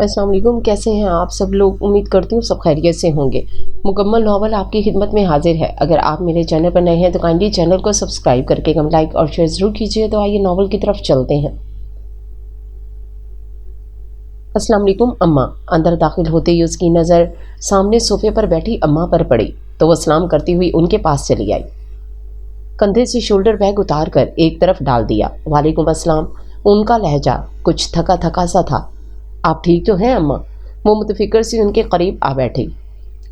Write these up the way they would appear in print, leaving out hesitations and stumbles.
السلام علیکم، کیسے ہیں آپ سب لوگ؟ امید کرتی ہوں سب خیریت سے ہوں گے۔ مکمل ناول آپ کی خدمت میں حاضر ہے۔ اگر آپ میرے چینل پر نئے ہیں تو کائنڈلی چینل کو سبسکرائب کر کے لائک اور شیئر ضرور کیجیے۔ تو آئیے ناول کی طرف چلتے ہیں۔ السلام علیکم اماں۔ اندر داخل ہوتے ہی اس کی نظر سامنے صوفے پر بیٹھی اماں پر پڑی تو وہ سلام کرتی ہوئی ان کے پاس چلی آئی۔ کندھے سے شولڈر بیگ اتار کر ایک طرف ڈال دیا۔ وعلیکم السلام۔ ان کا لہجہ کچھ تھکا تھکا سا تھا۔ آپ ٹھیک تو ہیں اماں؟ وہ متفکر سی ان کے قریب آ بیٹھی۔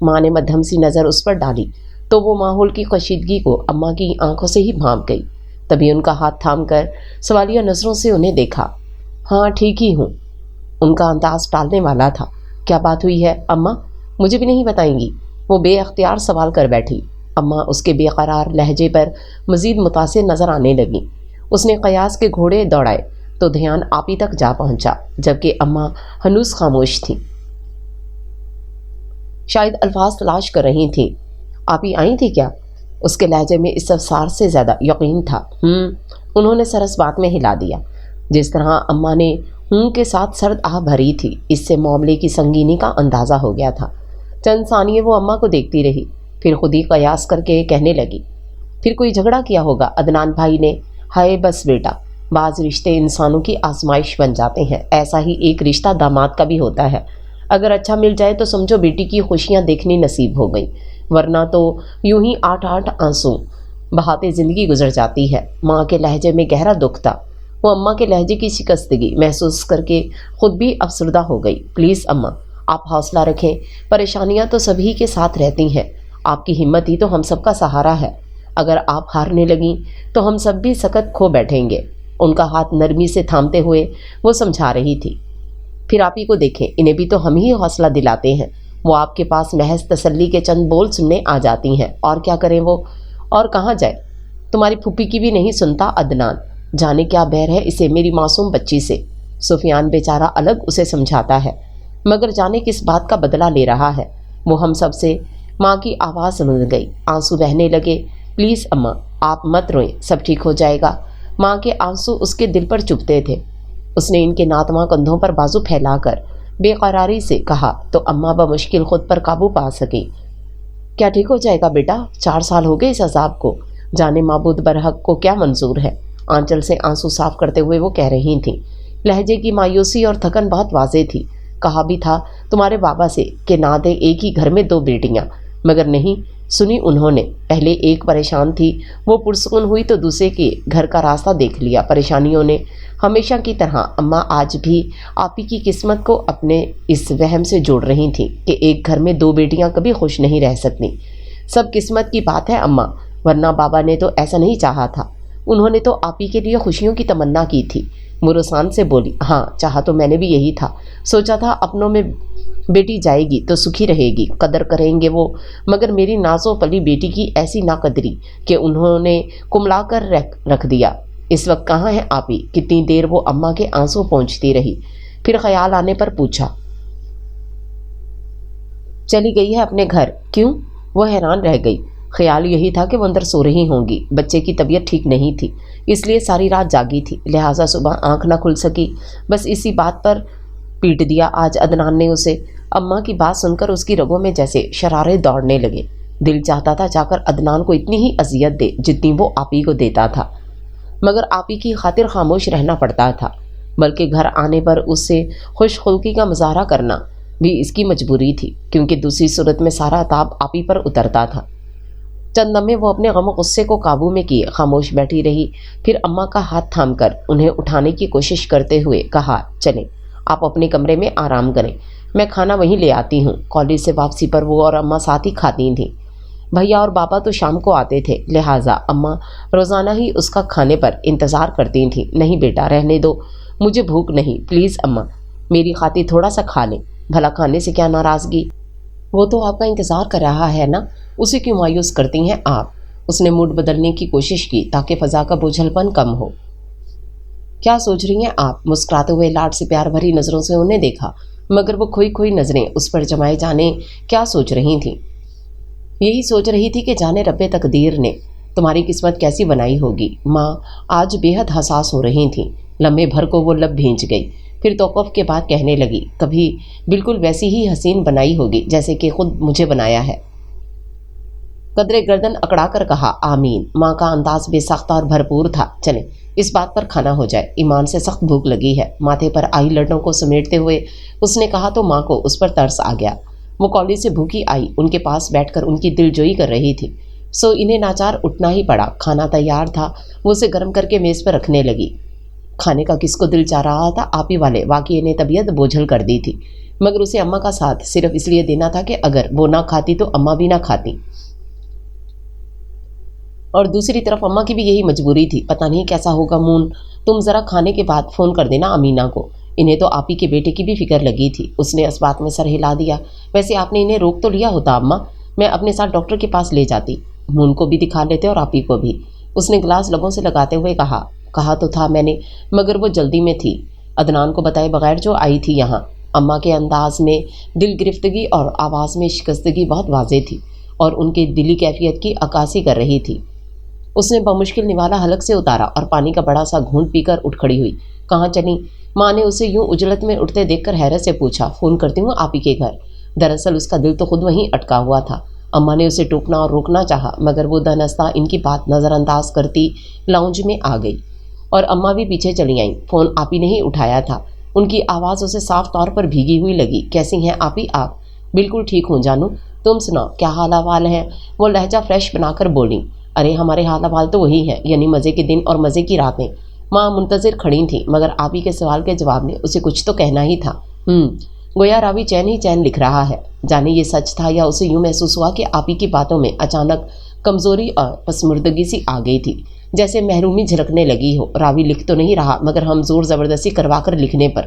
ماں نے مدھم سی نظر اس پر ڈالی تو وہ ماحول کی کشیدگی کو اماں کی آنکھوں سے ہی بھانپ گئی۔ تبھی ان کا ہاتھ تھام کر سوالیہ نظروں سے انہیں دیکھا۔ ہاں ٹھیک ہی ہوں۔ ان کا انداز ٹالنے والا تھا۔ کیا بات ہوئی ہے اماں؟ مجھے بھی نہیں بتائیں گی؟ وہ بے اختیار سوال کر بیٹھی۔ اماں اس کے بے قرار لہجے پر مزید متاثر نظر آنے لگیں۔ اس نے قیاس کے گھوڑے دوڑائے تو دھیان آپی تک جا پہنچا، جبکہ اماں ہنوز خاموش تھیں۔ شاید الفاظ تلاش کر رہی تھیں۔ آپی آئی تھی کیا؟ اس کے لہجے میں استفسار سے زیادہ یقین تھا۔ انہوں نے سر اس بات میں ہلا دیا۔ جس طرح اماں نے کے ساتھ سرد آہ بھری تھی، اس سے معاملے کی سنگینی کا اندازہ ہو گیا تھا۔ چند ثانیے وہ اماں کو دیکھتی رہی، پھر خود ہی قیاس کر کے کہنے لگی، پھر کوئی جھگڑا کیا ہوگا عدنان بھائی نے؟ ہائے بس بیٹا، بعض رشتے انسانوں کی آزمائش بن جاتے ہیں۔ ایسا ہی ایک رشتہ داماد کا بھی ہوتا ہے۔ اگر اچھا مل جائے تو سمجھو بیٹی کی خوشیاں دیکھنی نصیب ہو گئی، ورنہ تو یوں ہی 8 آنسو بہاتے زندگی گزر جاتی ہے۔ ماں کے لہجے میں گہرا دکھ تھا۔ وہ اماں کے لہجے کی شکستگی محسوس کر کے خود بھی افسردہ ہو گئی۔ پلیز اماں، آپ حوصلہ رکھیں، پریشانیاں تو سبھی کے ساتھ رہتی ہیں۔ آپ کی ہمت ہی تو ہم سب کا سہارا ہے۔ اگر آپ ہارنے لگیں تو ہم سب بھی سکت کھو بیٹھیں گے۔ ان کا ہاتھ نرمی سے تھامتے ہوئے وہ سمجھا رہی تھی، پھر آپ ہی کو دیکھیں، انہیں بھی تو ہم ہی حوصلہ دلاتے ہیں۔ وہ آپ کے پاس محض تسلی کے چند بول سننے آ جاتی ہیں، اور کیا کریں وہ، اور کہاں جائے؟ تمہاری پھوپھی کی بھی نہیں سنتا عدنان، جانے کیا بیر ہے اسے میری معصوم بچی سے۔ سفیان بیچارہ الگ اسے سمجھاتا ہے، مگر جانے کس بات کا بدلہ لے رہا ہے۔ وہ ہم سب سے۔ ماں کی آواز رن گئی، آنسو بہنے لگے۔ پلیز اماں، آپ مت روئیں، سب ٹھیک ہو جائے گا۔ ماں کے آنسو اس کے دل پر چبھتے تھے۔ اس نے ان کے ناتواں کندھوں پر بازو پھیلا کر بے قراری سے کہا تو اماں بمشکل خود پر قابو پا سکیں۔ کیا ٹھیک ہو جائے گا بیٹا؟ 4 سال ہو گئے اس عذاب کو، جانے معبود برحق کو کیا منظور ہے؟ آنچل سے آنسو صاف کرتے ہوئے وہ کہہ رہی تھیں۔ لہجے کی مایوسی اور تھکن بہت واضح تھی۔ کہا بھی تھا تمہارے بابا سے کہ نہ دے ایک ہی گھر میں 2 بیٹیاں، مگر نہیں سنی انہوں نے۔ پہلے ایک پریشان تھی، وہ پرسکون ہوئی تو دوسرے کے گھر کا راستہ دیکھ لیا۔ پریشانیوں نے ہمیشہ کی طرح اماں آج بھی آپی کی قسمت کو اپنے اس وہم سے جوڑ رہی تھیں کہ ایک گھر میں 2 بیٹیاں کبھی خوش نہیں رہ سکتی۔ سب قسمت کی بات ہے اماں، ورنہ بابا نے تو ایسا نہیں چاہا تھا۔ انہوں نے تو آپی کے لیے خوشیوں کی تمنا کی تھی۔ مرسان سے بولی، ہاں چاہا تو میں نے بھی یہی تھا، سوچا تھا اپنوں میں بیٹی جائے گی تو سکھی رہے گی، قدر کریں گے وہ، مگر میری نازو پلی بیٹی کی ایسی ناقدری کہ انہوں نے کملا کر رکھ دیا۔ اس وقت کہاں ہے آپی؟ کتنی دیر وہ اماں کے آنسو پہنچتی رہی، پھر خیال آنے پر پوچھا، چلی گئی ہے اپنے گھر؟ کیوں؟ وہ حیران رہ گئی۔ خیال یہی تھا کہ وہ اندر سو رہی ہوں گی، بچے کی طبیعت ٹھیک نہیں تھی، اس لیے ساری رات جاگی تھی، لہٰذا صبح آنکھ نہ کھل سکی۔ بس اسی بات پر پیٹ دیا آج عدنان نے اسے۔ اماں کی بات سن کر اس کی رگوں میں جیسے شرارے دوڑنے لگے۔ دل چاہتا تھا جا کر عدنان کو اتنی ہی اذیت دے جتنی وہ آپی کو دیتا تھا، مگر آپی کی خاطر خاموش رہنا پڑتا تھا، بلکہ گھر آنے پر اس سے خوش خلقی کا مظاہرہ کرنا بھی اس کی مجبوری تھی، کیونکہ دوسری صورت میں سارا عتاب آپی پر اترتا تھا۔ چند لمحے وہ اپنے غم و غصے کو قابو میں کیے خاموش بیٹھی رہی، پھر اماں کا ہاتھ تھام کر انہیں اٹھانے کی کوشش کرتے ہوئے کہا، چلیں آپ اپنے کمرے میں آرام کریں، میں کھانا وہیں لے آتی ہوں۔ کالج سے واپسی پر وہ اور اماں ساتھ ہی کھاتی تھیں۔ بھیا اور بابا تو شام کو آتے تھے، لہٰذا اماں روزانہ ہی اس کا کھانے پر انتظار کرتی تھیں۔ نہیں بیٹا رہنے دو، مجھے بھوک نہیں، پلیز اماں میری خاطر تھوڑا سا کھا لیں، بھلا کھانے سے کیا ناراضگی؟ وہ تو آپ کا انتظار کر رہا ہے نا، اسے کیوں مایوس کرتی ہیں آپ؟ اس نے موڈ بدلنے کی کوشش کی تاکہ فضا کا بوجھل پن کم ہو۔ کیا سوچ رہی ہیں آپ؟ مسکراتے ہوئے لاڈ سے پیار بھری نظروں سے انہیں دیکھا، مگر وہ کھوئی کھوئی نظریں اس پر جمائے جانے کیا سوچ رہی تھیں؟ یہی سوچ رہی تھی کہ جانے رب تقدیر نے تمہاری قسمت کیسی بنائی ہوگی۔ ماں آج بے حد حساس ہو رہی تھیں، لمحے بھر کو وہ لب بھیج گئی، پھر توقف کے بعد کہنے لگی، کبھی بالکل ویسی ہی حسین بنائی ہوگی جیسے کہ خود مجھے بنایا ہے۔ قدرے گردن اکڑا کر کہا، آمین۔ ماں کا انداز بے ساختہ اور بھرپور تھا۔ چلیں اس بات پر کھانا ہو جائے، ایمان سے سخت بھوک لگی ہے۔ ماتھے پر آئی لڑوں کو سمیٹتے ہوئے اس نے کہا تو ماں کو اس پر ترس آ گیا۔ وہ کالج سے بھوکی آئی، ان کے پاس بیٹھ کر ان کی دل جوئی کر رہی تھی، سو انہیں ناچار اٹھنا ہی پڑا۔ کھانا تیار تھا، وہ اسے گرم کر کے میز پر رکھنے لگی۔ کھانے کا کس کو دل چاہ رہا تھا؟ آپ ہی والے۔ واقعی نے طبیعت بوجھل کر دی تھی، مگر اسے اماں کا ساتھ صرف اس لیے دینا تھا کہ اگر وہ نہ کھاتی تو اماں بھی نہ کھاتی، اور دوسری طرف اماں کی بھی یہی مجبوری تھی۔ پتہ نہیں کیسا ہوگا مون، تم ذرا کھانے کے بعد فون کر دینا امینا کو، انہیں تو آپ ہی کے بیٹے کی بھی فکر لگی تھی۔ اس نے اس بات میں سر ہلا دیا۔ ویسے آپ نے انہیں روک تو لیا ہوتا اماں، میں اپنے ساتھ ڈاکٹر کے پاس لے جاتی، مون کو بھی دکھا لیتے اور آپ ہی کو بھی۔ اس نے گلاس لبوں سے لگاتے ہوئے کہا تو تھا میں نے، مگر وہ جلدی میں تھی، عدنان کو بتائے بغیر جو آئی تھی یہاں۔ اماں کے انداز میں دل گرفتگی اور آواز میں شکستگی بہت واضح تھی اور ان کی دلی کیفیت کی عکاسی کر رہی تھی۔ اس نے بمشکل نوالا حلق سے اتارا اور پانی کا بڑا سا گھونٹ پی کر اٹھ کھڑی ہوئی۔ کہاں چلی؟ ماں نے اسے یوں اجلت میں اٹھتے دیکھ کر حیرت سے پوچھا۔ فون کرتی ہوں آپ ہی کے گھر۔ دراصل اس کا دل تو خود وہیں اٹکا ہوا تھا۔ اماں نے اسے ٹوکنا اور روکنا چاہا، مگر وہ دنستہ ان کی بات نظر انداز کرتی لاؤنج میں آ گئی اور اماں بھی پیچھے چلی آئیں۔ فون آپ ہی نے ہی اٹھایا تھا۔ ان کی آواز اسے صاف طور پر بھیگی ہوئی لگی۔ کیسی ہیں آپ ہی؟ آپ بالکل ٹھیک ہوں جانو، تم سناؤ کیا حال احوال ہے؟ وہ لہجہ فریش بنا کر بولی۔ ارے ہمارے حال احوال تو وہی ہیں، یعنی مزے کے دن اور مزے کی راتیں۔ ماں منتظر کھڑی تھیں، مگر آپ ہی کے سوال کے جواب میں اسے کچھ تو کہنا ہی تھا۔ گویا راوی چین ہی چین لکھ رہا ہے۔ جانے یہ سچ تھا یا اسے یوں محسوس ہوا کہ آپ ہی کی باتوں میں اچانک کمزوری اور پسمردگی سی آ گئی تھی، جیسے محرومی جھلکنے لگی ہو۔ راوی لکھ تو نہیں رہا، مگر ہم زور زبردستی کروا کر لکھنے پر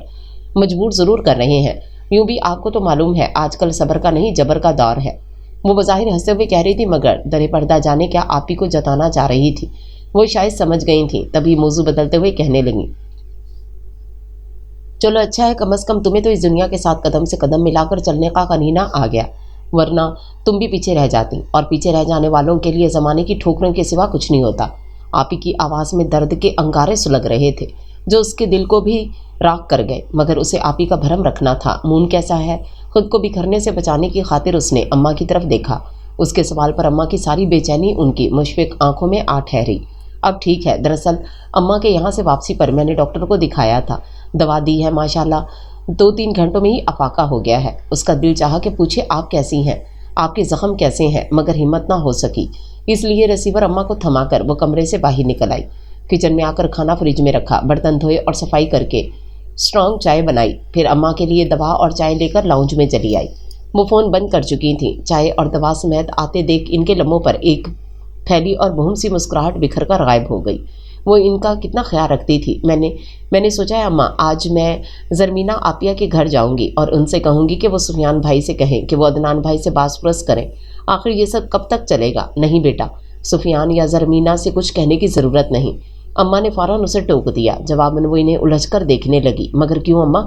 مجبور ضرور کر رہے ہیں۔ یوں بھی آپ کو تو معلوم ہے آج کل صبر کا نہیں جبر کا دور ہے۔ وہ بظاہر ہنستے ہوئے کہہ رہی تھی، مگر در پردہ جانے کیا آپ ہی کو جتانا چاہ رہی تھی۔ وہ شاید سمجھ گئی تھیں، تبھی موضوع بدلتے ہوئے کہنے لگیں، چلو اچھا ہے، کم از کم تمہیں تو اس دنیا کے ساتھ قدم سے قدم ملا کر چلنے کا قرینہ آ گیا، ورنہ تم بھی پیچھے رہ جاتی، اور پیچھے رہ جانے والوں کے لیے زمانے کی ٹھوکروں کے سوا کچھ نہیں ہوتا۔ آپ ہی کی آواز میں درد کے انگارے سلگ رہے تھے جو اس کے دل کو بھی راکھ کر گئے، مگر اسے آپ ہی کا بھرم رکھنا تھا۔ مون کیسا ہے؟ خود کو بکھرنے سے بچانے کی خاطر اس نے اماں کی طرف دیکھا۔ اس کے سوال پر اماں کی ساری بے چینی ان کی مشفق آنکھوں میں آ ٹھہری۔ اب ٹھیک ہے، دراصل اماں کے یہاں سے واپسی پر میں نے ڈاکٹر کو دکھایا تھا، دوا دی ہے، ماشاءاللہ 2-3 گھنٹوں میں ہی افاقہ ہو گیا ہے۔ اس کا دل چاہا کہ پوچھے آپ کیسی ہیں، آپ کے زخم کیسے ہیں، مگر ہمت نہ ہو سکی، اس لیے ریسیور اماں کو تھما کر وہ کمرے سے باہر نکل آئی۔ کچن میں آ کر کھانا فریج میں رکھا، برتن دھوئے اور صفائی کر کے اسٹرانگ چائے بنائی، پھر اماں کے لیے دوا اور چائے لے کر لاؤنج میں چلی آئی۔ وہ فون بند کر چکی تھیں۔ چائے اور دوا سمیت آتے دیکھ ان کے لبوں پر ایک پھیلی اور بہم سی مسکراہٹ بکھر کر غائب ہو گئی۔ وہ ان کا کتنا خیال رکھتی تھی۔ میں نے سوچا ہے اماں، آج میں زرمینہ آپیہ کے گھر جاؤں گی اور ان سے کہوں گی کہ وہ سفیان بھائی سے کہیں کہ وہ عدنان بھائی سے باس پرس کریں۔ آخر یہ سب کب تک چلے گا؟ نہیں بیٹا، سفیان یا زرمینہ سے کچھ کہنے کی ضرورت نہیں۔ اماں نے فوراً اسے ٹوک دیا۔ جواباً وہ انہیں الجھ کر دیکھنے لگی۔ مگر کیوں اماں؟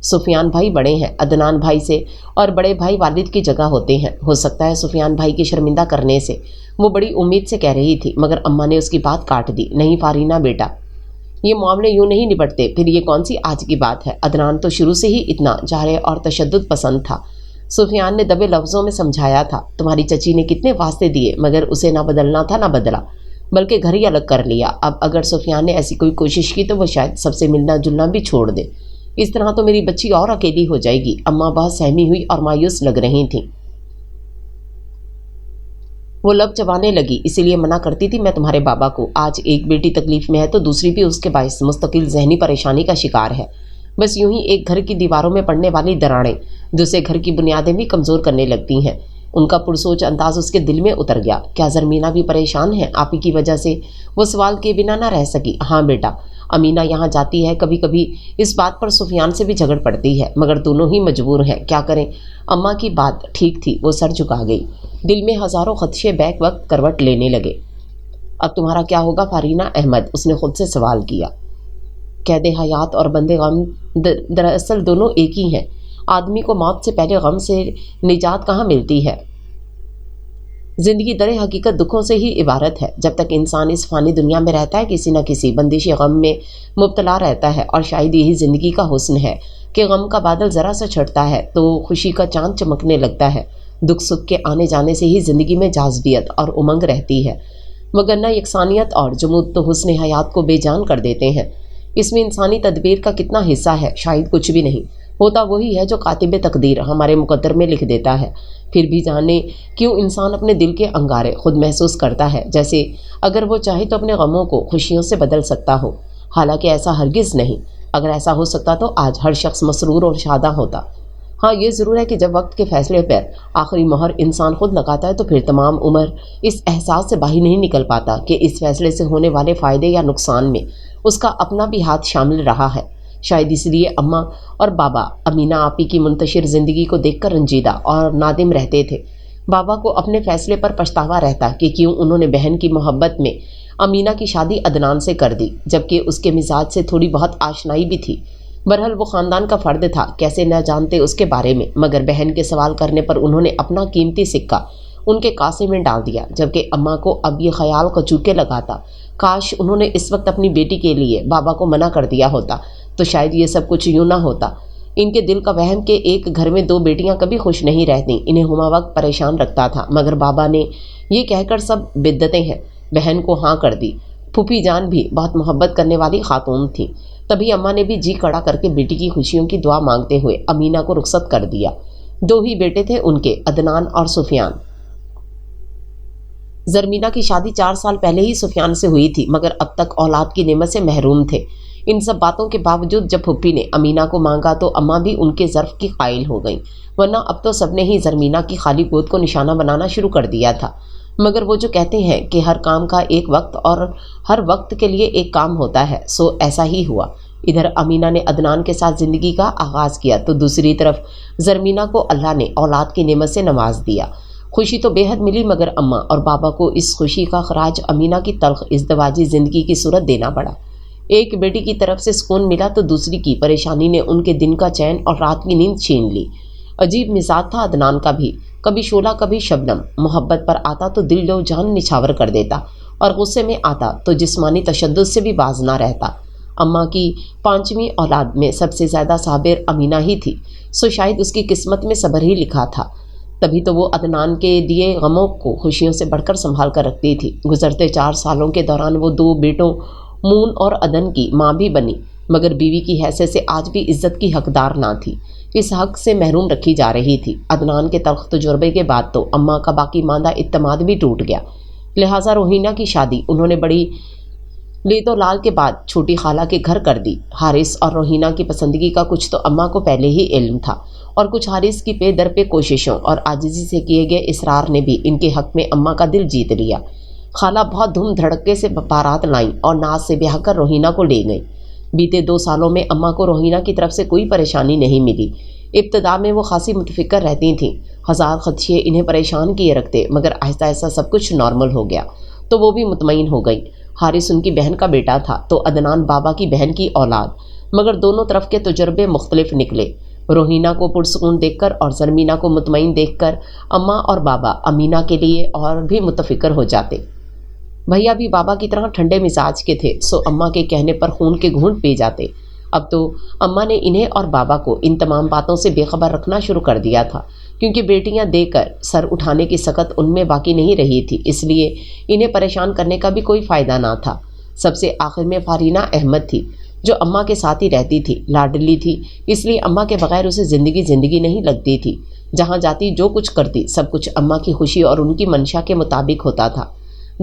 سفیان بھائی بڑے ہیں عدنان بھائی سے، اور بڑے بھائی والد کی جگہ ہوتے ہیں۔ ہو سکتا ہے سفیان بھائی کی شرمندہ کرنے سے، وہ بڑی امید سے کہہ رہی تھی، مگر اماں نے اس کی بات کاٹ دی۔ نہیں فارینہ بیٹا، یہ معاملے یوں نہیں نپٹتے۔ پھر یہ کون سی آج کی بات ہے؟ عدنان تو شروع سے ہی اتنا جارح اور تشدد پسند تھا۔ سفیان نے دبے لفظوں میں سمجھایا تھا، تمہاری چچی نے کتنے واسطے دیے، مگر اسے نہ بدلنا تھا نہ بدلا، بلکہ گھر ہی الگ کر لیا۔ اب اگر سفیان نے ایسی کوئی کوشش کی تو وہ شاید سب سے ملنا جلنا بھی چھوڑ دے، اس طرح تو میری بچی اور اکیلی ہو جائے گی۔ اماں بہت سہمی ہوئی اور مایوس لگ رہی تھیں۔ وہ لب چبانے لگی، اسی لیے منع کرتی تھی میں تمہارے بابا کو، آج ایک بیٹی تکلیف میں ہے تو دوسری بھی اس کے باعث مستقل ذہنی پریشانی کا شکار ہے۔ بس یوں ہی ایک گھر کی دیواروں میں پڑنے والی دراڑیں دوسرے گھر کی بنیادیں بھی کمزور کرنے لگتی ہیں۔ ان کا پرسوچ انداز اس کے دل میں اتر گیا۔ کیا زرمینہ بھی پریشان ہے آپ ہی کی وجہ سے؟ وہ سوال کیے بنا نہ رہ سکی۔ ہاں بیٹا، امینہ یہاں جاتی ہے، کبھی کبھی اس بات پر سفیان سے بھی جھگڑ پڑتی ہے، مگر دونوں ہی مجبور ہیں، کیا کریں؟ اماں کی بات ٹھیک تھی۔ وہ سر جھکا گئی، دل میں ہزاروں خدشے بیک وقت کروٹ لینے لگے۔ اب تمہارا کیا ہوگا فارینہ احمد؟ اس نے خود سے سوال کیا۔ قید حیات اور بند غم دراصل دونوں ایک ہی ہیں۔ آدمی کو موت سے پہلے غم سے نجات کہاں ملتی ہے؟ زندگی در حقیقت دکھوں سے ہی عبارت ہے۔ جب تک انسان اس فانی دنیا میں رہتا ہے کسی نہ کسی بندش غم میں مبتلا رہتا ہے، اور شاید یہی زندگی کا حسن ہے کہ غم کا بادل ذرا سا چھٹتا ہے تو خوشی کا چاند چمکنے لگتا ہے۔ دکھ سکھ کے آنے جانے سے ہی زندگی میں جاذبیت اور امنگ رہتی ہے، وگرنہ یکسانیت اور جمود تو حسن حیات کو بے جان کر دیتے ہیں۔ اس میں انسانی تدبیر کا کتنا حصہ ہے؟ شاید کچھ بھی نہیں ہوتا، وہی ہے جو کاتب تقدیر ہمارے مقدر میں لکھ دیتا ہے۔ پھر بھی جانے کیوں انسان اپنے دل کے انگارے خود محسوس کرتا ہے، جیسے اگر وہ چاہے تو اپنے غموں کو خوشیوں سے بدل سکتا ہو، حالانکہ ایسا ہرگز نہیں۔ اگر ایسا ہو سکتا تو آج ہر شخص مسرور اور شاداں ہوتا۔ ہاں یہ ضرور ہے کہ جب وقت کے فیصلے پر آخری مہر انسان خود لگاتا ہے تو پھر تمام عمر اس احساس سے باہر نہیں نکل پاتا کہ اس فیصلے سے ہونے والے فائدے یا نقصان میں اس کا اپنا بھی ہاتھ شامل رہا ہے۔ شاید اس لیے اماں اور بابا امینہ آپی کی منتشر زندگی کو دیکھ کر رنجیدہ اور نادم رہتے تھے۔ بابا کو اپنے فیصلے پر پچھتاوا رہتا کہ کیوں انہوں نے بہن کی محبت میں امینہ کی شادی عدنان سے کر دی، جبکہ اس کے مزاج سے تھوڑی بہت آشنائی بھی تھی۔ برحال وہ خاندان کا فرد تھا، کیسے نہ جانتے اس کے بارے میں، مگر بہن کے سوال کرنے پر انہوں نے اپنا قیمتی سکہ ان کے کاسے میں ڈال دیا، جبکہ اماں کو اب یہ خیال کچوکے لگاتا کاش انہوں نے اس وقت اپنی بیٹی کے لیے بابا کو منع کر دیا ہوتا تو شاید یہ سب کچھ یوں نہ ہوتا۔ ان کے دل کا وہم کہ ایک گھر میں دو بیٹیاں کبھی خوش نہیں رہتی انہیں ہما وقت پریشان رکھتا تھا، مگر بابا نے یہ کہہ کر سب بدعتیں ہیں بہن کو ہاں کر دی۔ پھوپھی جان بھی بہت محبت کرنے والی خاتون تھی، تبھی اماں نے بھی جی کڑا کر کے بیٹی کی خوشیوں کی دعا مانگتے ہوئے امینہ کو رخصت کر دیا۔ دو ہی بیٹے تھے ان کے، عدنان اور سفیان۔ زرمینہ کی شادی 4 سال پہلے ہی سفیان سے ہوئی تھی، مگر اب تک اولاد کی نعمت سے محروم تھے۔ ان سب باتوں کے باوجود جب پھوپھی نے امینہ کو مانگا تو اماں بھی ان کے ظرف کی قائل ہو گئیں، ورنہ اب تو سب نے ہی زرمینہ کی خالی گود کو نشانہ بنانا شروع کر دیا تھا۔ مگر وہ جو کہتے ہیں کہ ہر کام کا ایک وقت اور ہر وقت کے لیے ایک کام ہوتا ہے، سو ایسا ہی ہوا۔ ادھر امینہ نے عدنان کے ساتھ زندگی کا آغاز کیا تو دوسری طرف زرمینہ کو اللہ نے اولاد کی نعمت سے نواز دیا۔ خوشی تو بے حد ملی، مگر اماں اور بابا کو اس خوشی کا خراج امینہ کی تلخ ازدواجی زندگی کی صورت دینا پڑا۔ ایک بیٹی کی طرف سے سکون ملا تو دوسری کی پریشانی نے ان کے دن کا چین اور رات کی نیند چھین لی۔ عجیب مزاج تھا عدنان کا بھی، کبھی شعلہ کبھی شبنم، محبت پر آتا تو دل و جان نچھاور کر دیتا، اور غصے میں آتا تو جسمانی تشدد سے بھی باز نہ رہتا۔ اماں کی 5ویں اولاد میں سب سے زیادہ صابر امینہ ہی تھی، سو شاید اس کی قسمت میں صبر ہی لکھا تھا، تبھی تو وہ عدنان کے دیے غموں کو خوشیوں سے بڑھ کر سنبھال کر رکھتی تھی۔ گزرتے 4 سالوں کے دوران وہ 2 بیٹوں مون اور عدن کی ماں بھی بنی، مگر بیوی کی حیثیت سے آج بھی عزت کی حقدار نہ تھی، اس حق سے محروم رکھی جا رہی تھی۔ عدنان کے تلخ تجربے کے بعد تو اماں کا باقی ماندہ اعتماد بھی ٹوٹ گیا، لہٰذا روہینہ کی شادی انہوں نے بڑی لیت و لال کے بعد چھوٹی خالہ کے گھر کر دی۔ حارث اور روہینہ کی پسندگی کا کچھ تو اماں کو پہلے ہی علم تھا، اور کچھ حارث کی پے در پہ کوششوں اور عاجزی سے کیے گئے اصرار نے بھی ان کے حق میں اماں کا دل جیت لیا۔ خالہ بہت دھوم دھڑکے سے بارات لائیں اور ناز سے بیاہ کر روہینہ کو لے گئیں۔ بیتے 2 سالوں میں اماں کو روہینہ کی طرف سے کوئی پریشانی نہیں ملی۔ ابتدا میں وہ خاصی متفکر رہتی تھیں، ہزار خدشے انہیں پریشان کیے رکھتے، مگر آہستہ آہستہ سب کچھ نارمل ہو گیا تو وہ بھی مطمئن ہو گئیں۔ حارث ان کی بہن کا بیٹا تھا تو عدنان بابا کی بہن کی اولاد، مگر دونوں طرف کے تجربے مختلف نکلے۔ روہینہ کو پرسکون دیکھ کر اور زرمینہ کو مطمئن دیکھ کر اماں اور بابا امینہ کے لیے اور بھی متفکر ہو جاتے۔ بھیا بھی بابا کی طرح ٹھنڈے مزاج کے تھے، سو اماں کے کہنے پر خون کے گھونٹ پی جاتے۔ اب تو اماں نے انہیں اور بابا کو ان تمام باتوں سے بے خبر رکھنا شروع کر دیا تھا، کیونکہ بیٹیاں دے کر سر اٹھانے کی سکت ان میں باقی نہیں رہی تھی، اس لیے انہیں پریشان کرنے کا بھی کوئی فائدہ نہ تھا۔ سب سے آخر میں فارینہ احمد تھی، جو اماں کے ساتھ ہی رہتی تھی، لاڈلی تھی، اس لیے اماں کے بغیر اسے زندگی نہیں لگتی تھی۔ جہاں جاتی جو کچھ کرتی سب کچھ اماں کی خوشی اور ان کی منشا کے مطابق ہوتا تھا۔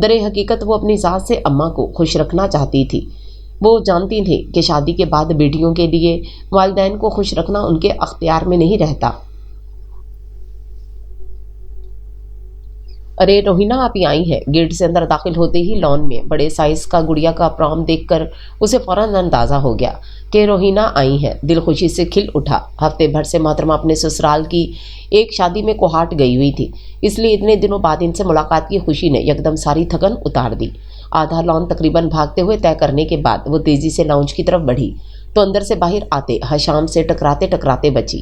در حقیقت وہ اپنی ذات سے اماں کو خوش رکھنا چاہتی تھی۔ وہ جانتی تھیں کہ شادی کے بعد بیٹیوں کے لیے والدین کو خوش رکھنا ان کے اختیار میں نہیں رہتا۔ ارے روہینہ آپ ہی آئی ہیں۔ گیٹ سے اندر داخل ہوتے ہی لان میں بڑے سائز کا گڑیا کا پرام دیکھ کر اسے فوراً اندازہ ہو گیا کہ روہینہ آئی ہیں۔ دل خوشی سے کھل اٹھا۔ ہفتے بھر سے محترمہ اپنے سسرال کی ایک شادی میں کوہاٹ گئی ہوئی تھی، اس لیے اتنے دنوں بعد ان سے ملاقات کی خوشی نے یکدم ساری تھکن اتار دی۔ آدھا لان تقریباً بھاگتے ہوئے طے کرنے کے بعد وہ تیزی سے لاؤنج کی طرف بڑھی تو اندر سے باہر آتے حشام سے ٹکراتے بچی۔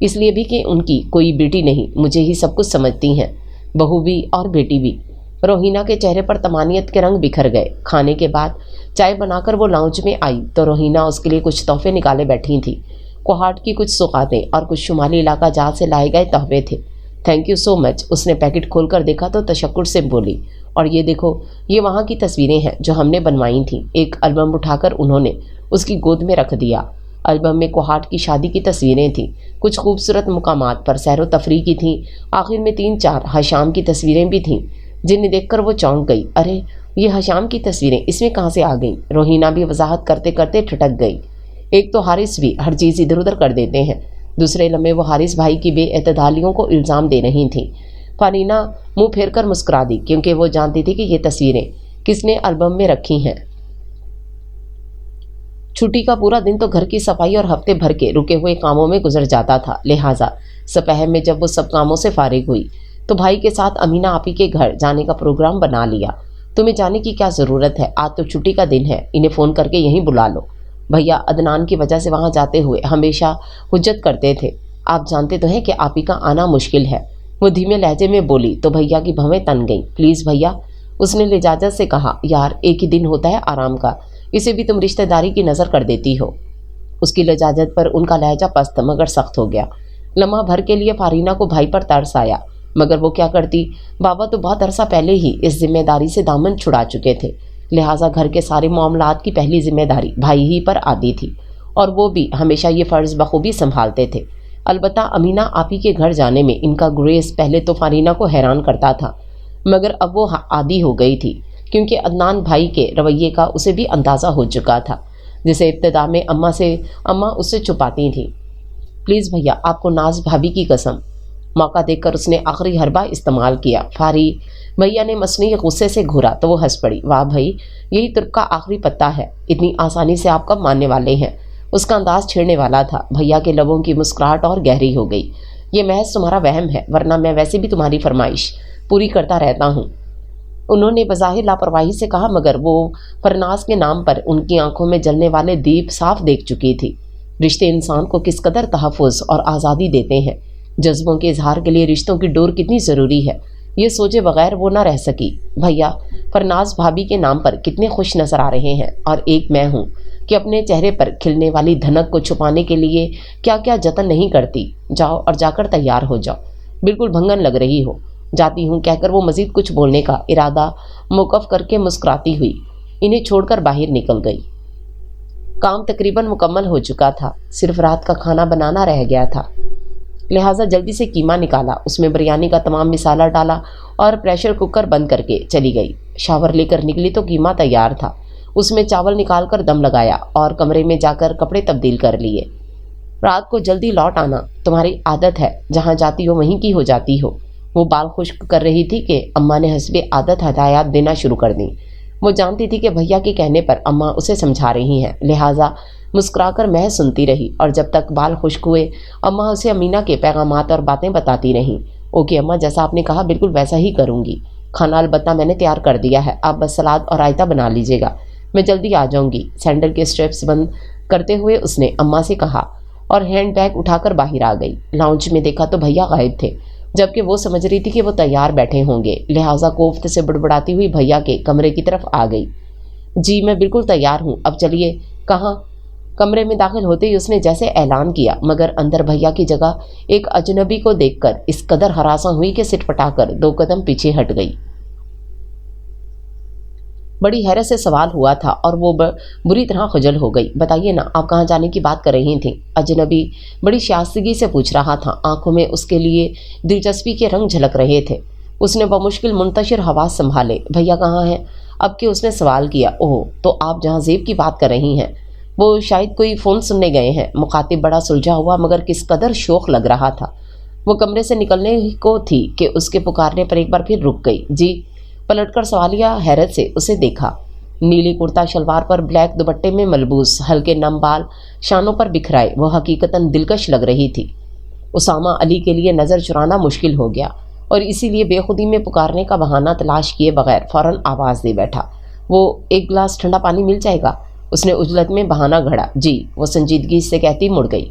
اس لیے بھی کہ ان کی کوئی بیٹی نہیں، مجھے ہی سب کچھ سمجھتی ہیں، بہو بھی اور بیٹی بھی۔ روہینہ کے چہرے پر طمانینت کے رنگ بکھر گئے۔ کھانے کے بعد چائے بنا کر وہ لاؤنج میں آئی تو روہینہ اس کے لیے کچھ تحفے نکالے بیٹھی تھی۔ کوہاٹ کی کچھ سوغاتیں اور کچھ شمالی علاقہ جات سے لائے گئے تحفے تھے۔ تھینک یو سو مچ۔ اس نے پیکٹ کھول کر دیکھا تو تشکر سے بولی، اور یہ دیکھو، یہ وہاں کی تصویریں ہیں جو ہم نے بنوائی تھیں۔ ایک البم اٹھا کر انہوں نے اس کی گود میں رکھ دیا۔ البم میں کوہاٹ کی شادی کی تصویریں تھیں، کچھ خوبصورت مقامات پر سیر و تفریح کی تھیں، آخر میں 3-4 حشام کی تصویریں بھی تھیں جنہیں دیکھ کر وہ چونک گئی۔ ارے یہ حشام کی تصویریں اس میں کہاں سے آ گئیں؟ روہینہ بھی وضاحت کرتے کرتے ٹھٹک گئی۔ ایک تو حارث بھی ہر چیز ادھر ادھر کر دیتے ہیں، دوسرے لمحے وہ حارث بھائی کی بے اعتدالیوں کو الزام دے رہی تھیں۔ فارینہ منہ پھیر کر مسکرا دی کیونکہ وہ جانتی تھی کہ یہ تصویریں کس نے البم میں رکھی ہیں۔ چھٹی کا پورا دن تو گھر کی صفائی اور ہفتے بھر کے رکے ہوئے کاموں میں گزر جاتا تھا، لہٰذا سپہر میں جب وہ سب کاموں سے فارغ ہوئی تو بھائی کے ساتھ امینہ آپی کے گھر جانے کا پروگرام بنا لیا۔ تمہیں جانے کی کیا ضرورت ہے؟ آج تو چھٹی کا دن ہے، انہیں فون کر کے یہیں بلا لو۔ بھیا عدنان کی وجہ سے وہاں جاتے ہوئے ہمیشہ حجت کرتے تھے، آپ جانتے تو ہیں کہ آپی کا آنا مشکل ہے۔ وہ دھیمے لہجے میں بولی تو بھیا کی بھویں تن گئیں۔ پلیز بھیا، اس نے لجاجت سے کہا، یار ایک ہی دن ہوتا ہے آرام کا، اسے بھی تم رشتہ داری کی نظر کر دیتی ہو۔ اس کی لجاجت پر ان کا لہجہ پست مگر سخت ہو گیا۔ لمحہ بھر کے لیے فارینہ کو بھائی پر ترس آیا، مگر وہ کیا کرتی؟ بابا تو بہت عرصہ پہلے ہی اس ذمہ داری سے دامن چھڑا چکے تھے، لہٰذا گھر کے سارے معاملات کی پہلی ذمہ داری بھائی ہی پر آتی تھی، اور وہ بھی ہمیشہ یہ فرض بخوبی سنبھالتے تھے۔ البتہ امینہ آپی کے گھر جانے میں ان کا گریز پہلے تو فارینہ کو حیران کرتا تھا، مگر اب وہ عادی ہو گئی تھی کیونکہ عدنان بھائی کے رویے کا اسے بھی اندازہ ہو چکا تھا، جسے ابتدا میں اماں اس سے چھپاتی تھیں۔ پلیز بھیا، آپ کو ناز بھابھی کی قسم۔ موقع دیکھ کر اس نے آخری حربہ استعمال کیا۔ فاری بھیا نے مصنوعی غصے سے گھورا تو وہ ہنس پڑی۔ واہ بھائی، یہی ترک کا آخری پتہ ہے، اتنی آسانی سے آپ کب ماننے والے ہیں؟ اس کا انداز چھیڑنے والا تھا۔ بھیا کے لبوں کی مسکراہٹ اور گہری ہو گئی۔ یہ محض تمہارا وہم ہے، ورنہ میں ویسے بھی تمہاری فرمائش پوری کرتا رہتا ہوں، انہوں نے بظاہر لاپرواہی سے کہا، مگر وہ فرناز کے نام پر ان کی آنکھوں میں جلنے والے دیپ صاف دیکھ چکی تھی۔ رشتے انسان کو کس قدر تحفظ اور آزادی دیتے ہیں، جذبوں کے اظہار کے لیے رشتوں کی ڈور کتنی ضروری ہے، یہ سوچے بغیر وہ نہ رہ سکی۔ بھیا فرناز بھابھی کے نام پر کتنے خوش نظر آ رہے ہیں، اور ایک میں ہوں کہ اپنے چہرے پر کھلنے والی دھنک کو چھپانے کے لیے کیا کیا جتن نہیں کرتی۔ جاؤ اور جا کر تیار ہو جاؤ، بالکل بھنگن لگ رہی ہو۔ جاتی ہوں کہہ کر وہ مزید کچھ بولنے کا ارادہ موقف کر کے مسکراتی ہوئی انہیں چھوڑ کر باہر نکل گئی۔ کام تقریباً مکمل ہو چکا تھا، صرف رات کا کھانا بنانا رہ گیا تھا، لہٰذا جلدی سے قیمہ نکالا، اس میں بریانی کا تمام مسالہ ڈالا اور پریشر کوکر بند کر کے چلی گئی۔ شاور لے کر نکلی تو قیمہ تیار تھا، اس میں چاول نکال کر دم لگایا اور کمرے میں جا کر کپڑے تبدیل کر لیے۔ رات کو جلدی لوٹ آنا، تمہاری عادت ہے، جہاں جاتی ہو وہیں کی ہو جاتی ہو۔ وہ بال خشک کر رہی تھی کہ اماں نے حسب عادت ہدایات دینا شروع کر دیں۔ وہ جانتی تھی کہ بھیا کے کہنے پر اماں اسے سمجھا رہی ہیں، لہٰذا مسکرا کر محض سنتی رہی، اور جب تک بال خشک ہوئے اماں اسے امینہ کے پیغامات اور باتیں بتاتی رہیں۔ اوکے اماں، جیسا آپ نے کہا بالکل ویسا ہی کروں گی۔ کھانا البتہ میں نے تیار کر دیا ہے، آپ بس سلاد اور رائتہ بنا لیجیے گا، میں جلدی آ جاؤں گی۔ سینڈل کے اسٹریپس بند کرتے ہوئے اس نے اماں سے کہا اور ہینڈ بیگ اٹھا کر باہر آ گئی۔ لاؤنج میں دیکھا تو بھیا غائب تھے، جبکہ وہ سمجھ رہی تھی کہ وہ تیار بیٹھے ہوں گے، لہٰذا کوفت سے بڑبڑاتی ہوئی بھیا کے کمرے کی طرف آ گئی۔ جی میں بالکل تیار ہوں، اب چلیے۔ کہاں؟ کمرے میں داخل ہوتے ہی اس نے جیسے اعلان کیا، مگر اندر بھیا کی جگہ ایک اجنبی کو دیکھ کر اس قدر ہراساں ہوئی کہ سٹ پٹا کر 2 قدم پیچھے ہٹ گئی۔ بڑی حیرت سے سوال ہوا تھا اور وہ بری طرح خجل ہو گئی۔ بتائیے نا، آپ کہاں جانے کی بات کر رہی تھیں؟ اجنبی بڑی شائستگی سے پوچھ رہا تھا، آنکھوں میں اس کے لیے دلچسپی کے رنگ جھلک رہے تھے۔ اس نے بمشکل منتشر حواس سنبھالے۔ بھیا کہاں ہیں؟ اب کہ اس نے سوال کیا۔ اوہ، تو آپ جہاں زیب کی بات کر رہی ہیں، وہ شاید کوئی فون سننے گئے ہیں۔ مخاطب بڑا سلجھا ہوا مگر کس قدر شوخ لگ رہا تھا۔ وہ کمرے سے نکلنے کو تھی کہ اس کے پکارنے پر ایک بار پھر رک گئی۔ جی، پلٹ کر سوالیہ حیرت سے اسے دیکھا۔ نیلی کرتا شلوار پر بلیک دوپٹے میں ملبوس ہلکے نم بال شانوں پر بکھرائے وہ حقیقتاً دلکش لگ رہی تھی۔ اسامہ علی کے لیے نظر چرانا مشکل ہو گیا اور اسی لیے بے خودی میں پکارنے کا بہانہ تلاش کیے بغیر فوراً آواز دے بیٹھا۔ وہ ایک گلاس ٹھنڈا پانی مل جائے گا؟ اس نے عجلت میں بہانہ گھڑا۔ جی، وہ سنجیدگی سے کہتی مڑ گئی۔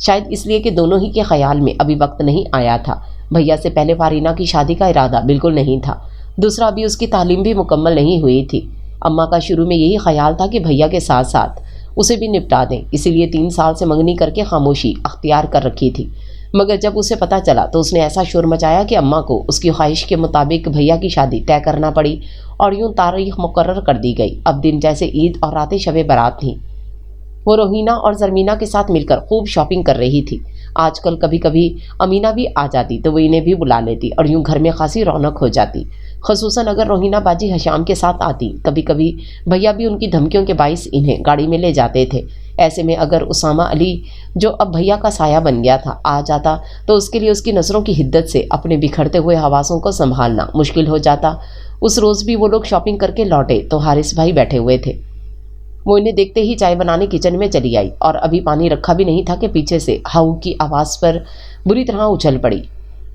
شاید اس لیے کہ دونوں ہی کے خیال میں ابھی وقت نہیں آیا تھا۔ بھیا سے پہلے فارینہ کی شادی کا ارادہ بالکل نہیں تھا، دوسرا ابھی اس کی تعلیم بھی مکمل نہیں ہوئی تھی۔ اماں کا شروع میں یہی خیال تھا کہ بھیا کے ساتھ ساتھ اسے بھی نپٹا دیں، اسی لیے 3 سال سے منگنی کر کے خاموشی اختیار کر رکھی تھی۔ مگر جب اسے پتہ چلا تو اس نے ایسا شور مچایا کہ اماں کو اس کی خواہش کے مطابق بھیا کی شادی طے کرنا پڑی اور یوں تاریخ مقرر کر دی گئی۔ اب دن جیسے عید اور راتیں شب برات تھیں۔ وہ روحینہ اور زرمینہ کے ساتھ مل کر خوب شاپنگ کر رہی تھی۔ آج کل کبھی کبھی امینہ بھی آ جاتی تو وہ انہیں بھی بلا لیتی اور یوں گھر میں خاصی رونق ہو جاتی، خصوصاً اگر روحینہ باجی حشام کے ساتھ آتی۔ کبھی کبھی بھیا بھی ان کی دھمکیوں کے باعث انہیں گاڑی میں لے جاتے تھے۔ ایسے میں اگر اسامہ علی، جو اب بھیا کا سایہ بن گیا تھا، آ جاتا تو اس کے لیے اس کی نظروں کی حدت سے اپنے بکھرتے ہوئے حواسوں کو سنبھالنا مشکل ہو جاتا۔ اس روز بھی وہ لوگ شاپنگ کر کے لوٹے تو حارث بھائی بیٹھے ہوئے تھے۔ وہ انہیں دیکھتے ہی چائے بنانے کچن میں چلی آئی اور ابھی پانی رکھا بھی نہیں تھا کہ پیچھے سے ہاؤ کی آواز پر بری طرح اچھل پڑی۔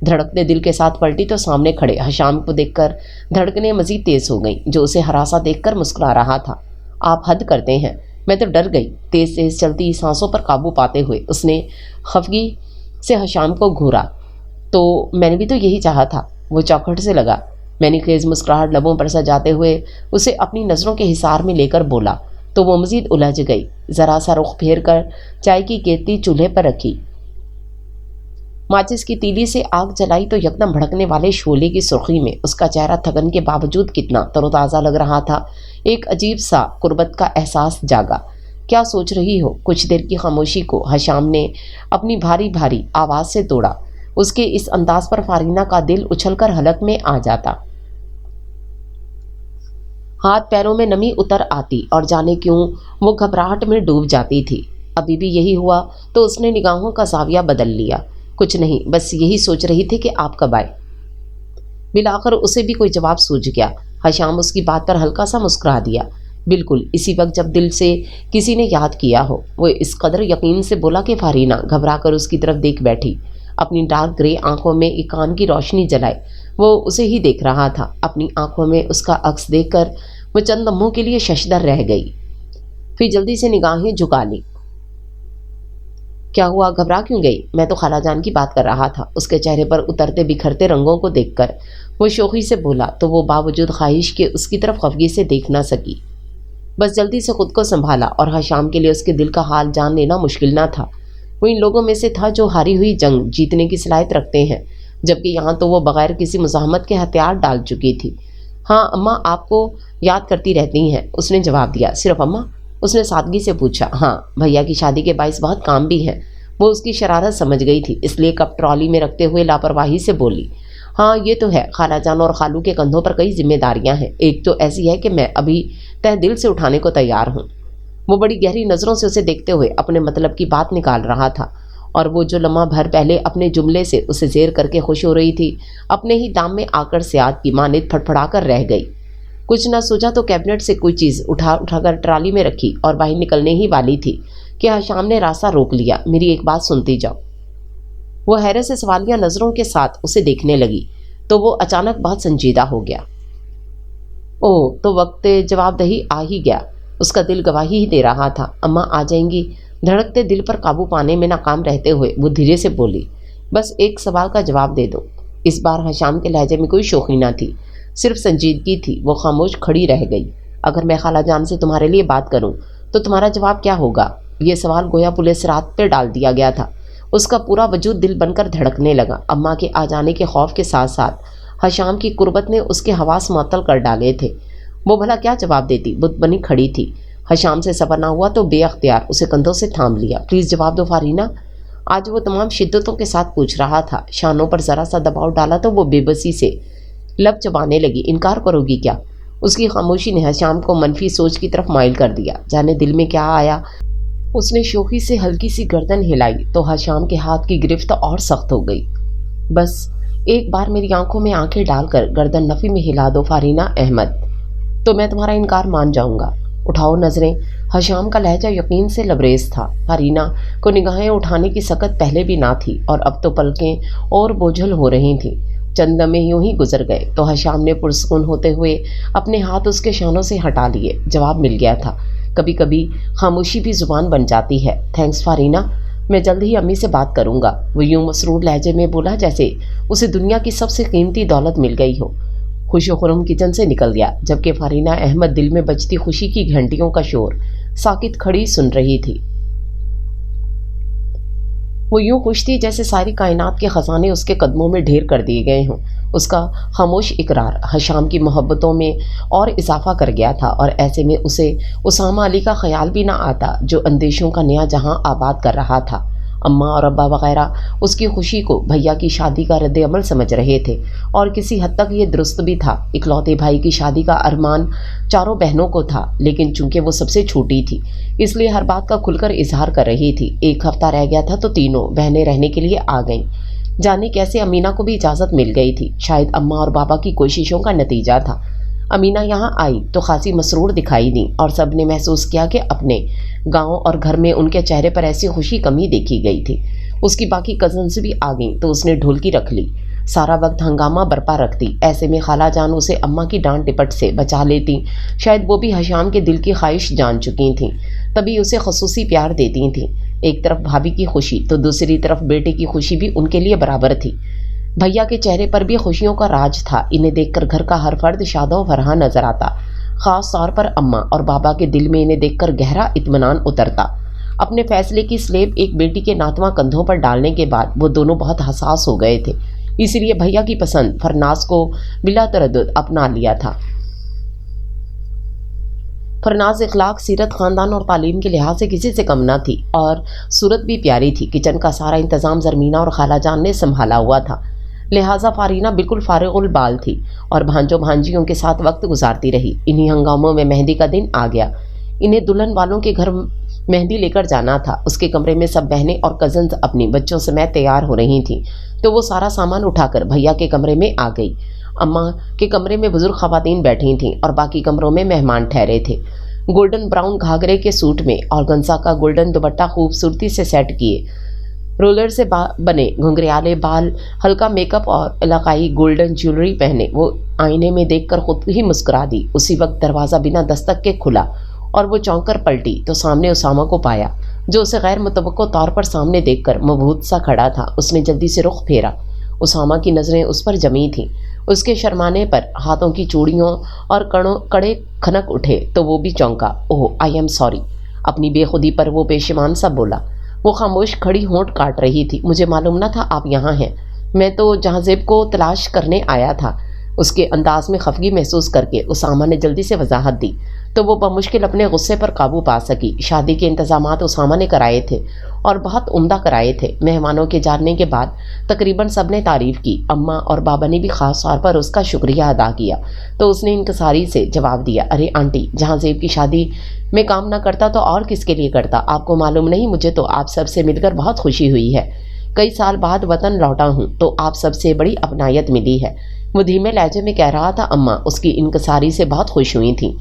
دھڑکتے دل کے ساتھ پلٹی تو سامنے کھڑے حشام کو دیکھ کر دھڑکنیں مزید تیز ہو گئیں، جو اسے ہراساں دیکھ کر مسکرا رہا تھا۔ آپ حد کرتے ہیں، میں تو ڈر گئی۔ تیز تیز چلتی سانسوں پر قابو پاتے ہوئے اس نے خفگی سے حشام کو گھورا۔ تو میں نے بھی تو یہی چاہا تھا، وہ چوکھٹ سے لگا۔ میں نے خیز مسکراہٹ لبوں پر سجاتے ہوئے اسے اپنی نظروں کے حصار میں لے کر بولا تو وہ مزید الجھ گئی۔ ذرا سا رخ پھیر کر چائے کی کیتلی چولہے پر رکھی، ماچس کی تیلی سے آگ جلائی تو یکدم بھڑکنے والے شعلے کی سرخی میں اس کا چہرہ تھکن کے باوجود کتنا تر و تازہ لگ رہا تھا۔ ایک عجیب سا قربت کا احساس جاگا۔ کیا سوچ رہی ہو؟ کچھ دیر کی خاموشی کو حشام نے اپنی بھاری بھاری آواز سے توڑا۔ اس کے اس انداز پر فارینہ کا دل اچھل کر حلق میں آ جاتا، ہاتھ پیروں میں نمی اتر آتی اور جانے کیوں وہ گھبراہٹ میں ڈوب جاتی تھی۔ ابھی بھی یہی ہوا تو اس نے نگاہوں کا زاویہ بدل لیا۔ کچھ نہیں، بس یہی سوچ رہی تھی کہ آپ کب آئے۔ بالآخر اسے بھی کوئی جواب سوجھ گیا۔ حشام اس کی بات پر ہلکا سا مسکرا دیا، بالکل اسی وقت جب دل سے کسی نے یاد کیا ہو۔ وہ اس قدر یقین سے بولا کہ فارینہ گھبرا کر اس کی طرف دیکھ بیٹھی، اپنی ڈارک گرے آنکھوں میں ایک کان کی روشنی جلائے۔ وہ اسے ہی دیکھ رہا تھا۔ اپنی آنکھوں میں اس کا عکس دیکھ کر وہ چند لمحوں کے لیے ششدر رہ گئی، پھر جلدی سے نگاہیں جھکا لی۔ کیا ہوا؟ گھبرا کیوں گئی؟ میں تو خالہ جان کی بات کر رہا تھا۔ اس کے چہرے پر اترتے بکھرتے رنگوں کو دیکھ کر وہ شوخی سے بولا تو وہ باوجود خواہش کے اس کی طرف خفگی سے دیکھ نہ سکی۔ بس جلدی سے خود کو سنبھالا اور حشام کے لیے اس کے دل کا حال جان لینا مشکل نہ تھا۔ وہ ان لوگوں میں سے تھا جو ہاری ہوئی جنگ جیتنے کی صلاحیت رکھتے ہیں، جبکہ یہاں تو وہ بغیر کسی مزاحمت کے ہتھیار ڈال چکی تھی۔ ہاں اماں آپ کو یاد کرتی رہتی ہیں، اس نے جواب دیا۔ صرف اماں؟ اس نے سادگی سے پوچھا۔ ہاں، بھیا کی شادی کے باعث بہت کام بھی ہیں۔ وہ اس کی شرارت سمجھ گئی تھی، اس لیے کپ ٹرالی میں رکھتے ہوئے لاپرواہی سے بولی۔ ہاں یہ تو ہے، خالہ جان اور خالو کے کندھوں پر کئی ذمہ داریاں ہیں، ایک تو ایسی ہے کہ میں ابھی تہ دل سے اٹھانے کو تیار ہوں۔ وہ بڑی گہری نظروں سے اسے دیکھتے ہوئے اپنے مطلب کی بات نکال رہا تھا، اور وہ جو لمحہ بھر پہلے اپنے جملے سے اسے زیر کر کے خوش ہو رہی تھی، اپنے ہی دام میں آ کر سیاد کی مانند پھڑ پھڑا کر رہ گئی۔ کچھ نہ سوچا تو کیبنٹ سے کوئی چیز اٹھا کر ٹرالی میں رکھی اور باہر نکلنے ہی والی تھی کہ حشام نے راستہ روک لیا۔ میری ایک بات سنتی جاؤ۔ وہ حیرت سے سوالیہ نظروں کے ساتھ اسے دیکھنے لگی تو وہ اچانک بہت سنجیدہ ہو گیا۔ تو وقت جواب دہی آ ہی گیا۔ اس کا دل گواہی ہی دے رہا تھا۔ اماں آ جائیں گی؟ دھڑکتے دل پر قابو پانے میں ناکام رہتے ہوئے وہ دھیرے سے بولی۔ بس ایک سوال کا جواب دے دو۔ اس بار حشام کے لہجے میں کوئی شوخی نہ تھی، صرف سنجیدگی تھی۔ وہ خاموش کھڑی رہ گئی۔ اگر میں خالہ جان سے تمہارے لیے بات کروں تو تمہارا جواب کیا ہوگا؟ یہ سوال گویا پولیس رات پہ ڈال دیا گیا تھا۔ اس کا پورا وجود دل بن کر دھڑکنے لگا۔ اماں کے آ جانے کے خوف کے ساتھ ساتھ حشام کی قربت نے اس کے حواس معطل کر ڈالے تھے۔ وہ بھلا کیا جواب دیتی؟ بت بنی کھڑی تھی۔ حشام سے صبر نہ ہوا تو بے اختیار اسے کندھوں سے تھام لیا۔ پلیز جواب دو فارینہ۔ آج وہ تمام شدتوں کے ساتھ پوچھ رہا تھا۔ شانوں پر ذرا سا دباؤ ڈالا تو وہ بے بسی سے لب چبانے لگی۔ انکار کرو گی کیا؟ اس کی خاموشی نے حشام کو منفی سوچ کی طرف مائل کر دیا۔ جانے دل میں کیا آیا، اس نے شوخی سے ہلکی سی گردن ہلائی تو حشام کے ہاتھ کی گرفت اور سخت ہو گئی۔ بس ایک بار میری آنکھوں میں آنکھیں ڈال کر گردن نفی میں ہلا دو فارینہ احمد، تو میں تمہارا انکار مان جاؤں گا۔ اٹھاؤ نظریں۔ حشام کا لہجہ یقین سے لبریز تھا۔ فارینہ کو نگاہیں اٹھانے کی سکت پہلے بھی نہ تھی اور اب تو پلکیں اور بوجھل ہو رہی تھیں۔ چند لمحے یوں ہی گزر گئے تو حشام نے پرسکون ہوتے ہوئے اپنے ہاتھ اس کے شانوں سے ہٹا لیے۔ جواب مل گیا تھا۔ کبھی کبھی خاموشی بھی زبان بن جاتی ہے۔ تھینکس فارینہ، میں جلد ہی امی سے بات کروں گا، وہ یوں مسرور لہجے میں بولا جیسے اسے دنیا کی سب سے قیمتی دولت مل گئی ہو۔ خوش و خرم کچن سے نکل گیا، جبکہ فارینہ احمد دل میں بجتی خوشی کی گھنٹیوں کا شور ساکت کھڑی سن رہی تھی۔ وہ یوں خوش تھی جیسے ساری کائنات کے خزانے اس کے قدموں میں ڈھیر کر دیے گئے ہوں۔ اس کا خاموش اقرار حشام کی محبتوں میں اور اضافہ کر گیا تھا، اور ایسے میں اسے اسامہ علی کا خیال بھی نہ آتا جو اندیشوں کا نیا جہاں آباد کر رہا تھا۔ اماں اور ابا وغیرہ اس کی خوشی کو بھیا کی شادی کا رد عمل سمجھ رہے تھے، اور کسی حد تک یہ درست بھی تھا۔ اکلوتے بھائی کی شادی کا ارمان چاروں بہنوں کو تھا، لیکن چونکہ وہ سب سے چھوٹی تھی اس لیے ہر بات کا کھل کر اظہار کر رہی تھی۔ ایک ہفتہ رہ گیا تھا تو تینوں بہنیں رہنے کے لیے آ گئیں۔ جانے کیسے امینہ کو بھی اجازت مل گئی تھی، شاید اماں اور بابا کی کوششوں کا نتیجہ تھا۔ امینہ یہاں آئی تو خاصی مسرور دکھائی دی، اور سب نے محسوس کیا کہ اپنے گاؤں اور گھر میں ان کے چہرے پر ایسی خوشی کمی دیکھی گئی تھی۔ اس کی باقی کزنز بھی آ گئیں تو اس نے ڈھولکی رکھ لی، سارا وقت ہنگامہ برپا رکھتی۔ ایسے میں خالہ جان اسے اماں کی ڈانٹ ٹپٹ سے بچا لیتی، شاید وہ بھی حشام کے دل کی خواہش جان چکی تھیں، تبھی اسے خصوصی پیار دیتی تھیں۔ ایک طرف بھابھی کی خوشی تو دوسری طرف بیٹے کی خوشی بھی ان کے لیے برابر تھی۔ بھیا کے چہرے پر بھی خوشیوں کا راج تھا، انہیں دیکھ کر گھر کا ہر فرد شاد و فرحاں نظر آتا، خاص طور پر اماں اور بابا کے دل میں انہیں دیکھ کر گہرا اطمینان اترتا۔ اپنے فیصلے کی سلیب ایک بیٹی کے ناتواں کندھوں پر ڈالنے کے بعد وہ دونوں بہت حساس ہو گئے تھے، اس لیے بھیا کی پسند فرناز کو بلا تردد اپنا لیا تھا۔ فرناز اخلاق، سیرت، خاندان اور تعلیم کے لحاظ سے کسی سے کم نہ تھی، اور صورت بھی پیاری تھی۔ کچن کا سارا انتظام زرمینہ اور خالہ جان نے سنبھالا ہوا تھا، لہٰذا فارینہ بالکل فارغ البال تھی اور بھانجوں بھانجیوں کے ساتھ وقت گزارتی رہی۔ انہی ہنگاموں میں مہندی کا دن آ گیا۔ انہیں دلہن والوں کے گھر مہندی لے کر جانا تھا۔ اس کے کمرے میں سب بہنیں اور کزنز اپنی بچوں سمیت تیار ہو رہی تھیں، تو وہ سارا سامان اٹھا کر بھیا کے کمرے میں آ گئی۔ اماں کے کمرے میں بزرگ خواتین بیٹھی تھیں اور باقی کمروں میں مہمان ٹھہرے تھے۔ گولڈن براؤن گھاگھرے کے سوٹ میں اور گنسا کا گولڈن دوپٹہ خوبصورتی سے سیٹ کیے، رولر سے بنے گھنگریالے بال، ہلکا میک اپ اور علاقائی گولڈن جیولری پہنے، وہ آئینے میں دیکھ کر خود ہی مسکرا دی۔ اسی وقت دروازہ بنا دستک کے کھلا اور وہ چونک کر پلٹی تو سامنے اسامہ کو پایا، جو اسے غیر متوقع طور پر سامنے دیکھ کر مبہوت سا کھڑا تھا۔ اس نے جلدی سے رخ پھیرا۔ اسامہ کی نظریں اس پر جمی تھیں۔ اس کے شرمانے پر ہاتھوں کی چوڑیوں اور کڑے کھنک اٹھے تو وہ بھی چونکا۔ اوہ، آئی ایم سوری۔ اپنی بے خودی پر وہ پیشیمان سا بولا۔ وہ خاموش کھڑی ہونٹ کاٹ رہی تھی۔ مجھے معلوم نہ تھا آپ یہاں ہیں، میں تو جہاں زیب کو تلاش کرنے آیا تھا۔ اس کے انداز میں خفگی محسوس کر کے اسامہ نے جلدی سے وضاحت دی تو وہ بمشکل اپنے غصے پر قابو پا سکی۔ شادی کے انتظامات اسامہ نے کرائے تھے اور بہت عمدہ کرائے تھے۔ مہمانوں کے جانے کے بعد تقریباً سب نے تعریف کی۔ اماں اور بابا نے بھی خاص طور پر اس کا شکریہ ادا کیا تو اس نے انکساری سے جواب دیا، ارے آنٹی، جہاں زیب کی شادی میں کام نہ کرتا تو اور کس کے لیے کرتا؟ آپ کو معلوم نہیں، مجھے تو آپ سب سے مل کر بہت خوشی ہوئی ہے۔ کئی سال بعد وطن لوٹا ہوں تو آپ سب سے بڑی اپنائیت ملی ہے، وہ دھیمے لہجے میں کہہ رہا تھا۔ اماں اس کی انکساری سے بہت خوش ہوئی تھیں،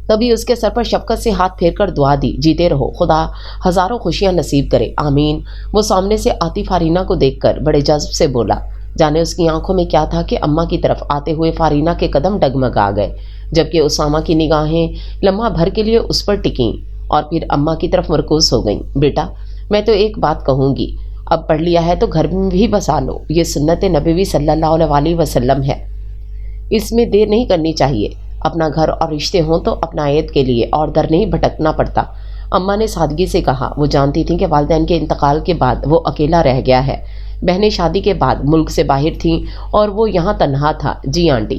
تبھی اس کے سر پر شفقت سے ہاتھ پھیر کر دعا دی، جیتے رہو، خدا ہزاروں خوشیاں نصیب کرے، آمین۔ وہ سامنے سے آتی فارینہ کو دیکھ کر بڑے جذب سے بولا۔ جانے اس کی آنکھوں میں کیا تھا کہ اماں کی طرف آتے ہوئے فارینہ کے قدم ڈگمگا گئے، جبکہ اسامہ کی نگاہیں لمحہ بھر کے لیے اس پر ٹکیں اور پھر اماں کی طرف مرکوز ہو گئیں۔ بیٹا، میں تو ایک بات کہوں گی، اب پڑھ لیا ہے تو گھر میں بھی بسا لو، یہ سنت نبوی صلی اللہ علیہ وسلم ہے، اس میں دیر نہیں کرنی چاہیے۔ اپنا گھر اور رشتے ہوں تو اپنائیت کے لیے اور در نہیں بھٹکنا پڑتا، اماں نے سادگی سے کہا۔ وہ جانتی تھیں کہ والدین کے انتقال کے بعد وہ اکیلا رہ گیا ہے۔ بہنیں شادی کے بعد ملک سے باہر تھیں اور وہ یہاں تنہا تھا۔ جی آنٹی،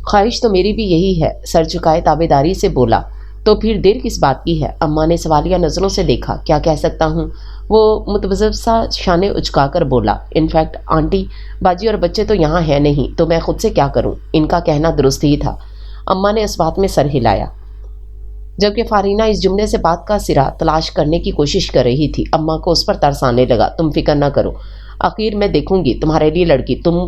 خواہش تو میری بھی یہی ہے، سر جھکائے تابعداری سے بولا۔ تو پھر دیر کس بات کی ہے؟ اماں نے سوالیہ نظروں سے دیکھا۔ کیا کہہ سکتا ہوں، وہ متبذر سا شانے اچکا کر بولا۔ انفیکٹ آنٹی، باجی اور بچے تو یہاں ہیں نہیں، تو میں خود سے کیا کروں؟ ان کا کہنا درست ہی تھا۔ اماں نے اس بات میں سر ہلایا، جبکہ فارینہ اس جملے سے بات کا سرا تلاش کرنے کی کوشش کر رہی تھی۔ اماں کو اس پر ترس آنے لگا۔ تم فکر نہ کرو، آخر میں دیکھوں گی تمہارے لیے لڑکی، تم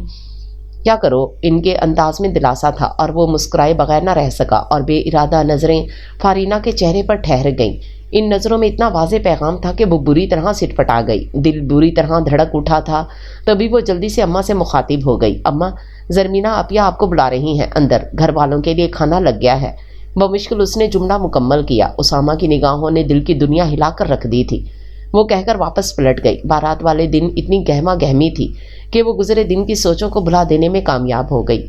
کیا کرو؟ ان کے انداز میں دلاسا تھا اور وہ مسکرائے بغیر نہ رہ سکا، اور بے ارادہ نظریں فارینہ کے چہرے پر ٹھہر گئیں۔ ان نظروں میں اتنا واضح پیغام تھا کہ وہ بری طرح سٹ پٹا گئی، دل بری طرح دھڑک اٹھا تھا۔ تبھی وہ جلدی سے اماں سے مخاطب ہو گئی۔ اماں، زرمینہ اپیا آپ کو بلا رہی ہیں اندر، گھر والوں کے لیے کھانا لگ گیا ہے۔ بمشکل اس نے جملہ مکمل کیا۔ اسامہ کی نگاہوں نے دل کی دنیا ہلا کر رکھ دی تھی۔ وہ کہہ کر واپس پلٹ گئی۔ بارات والے دن اتنی گہما گہمی تھی کہ وہ گزرے دن کی سوچوں کو بھلا دینے میں کامیاب ہو گئی۔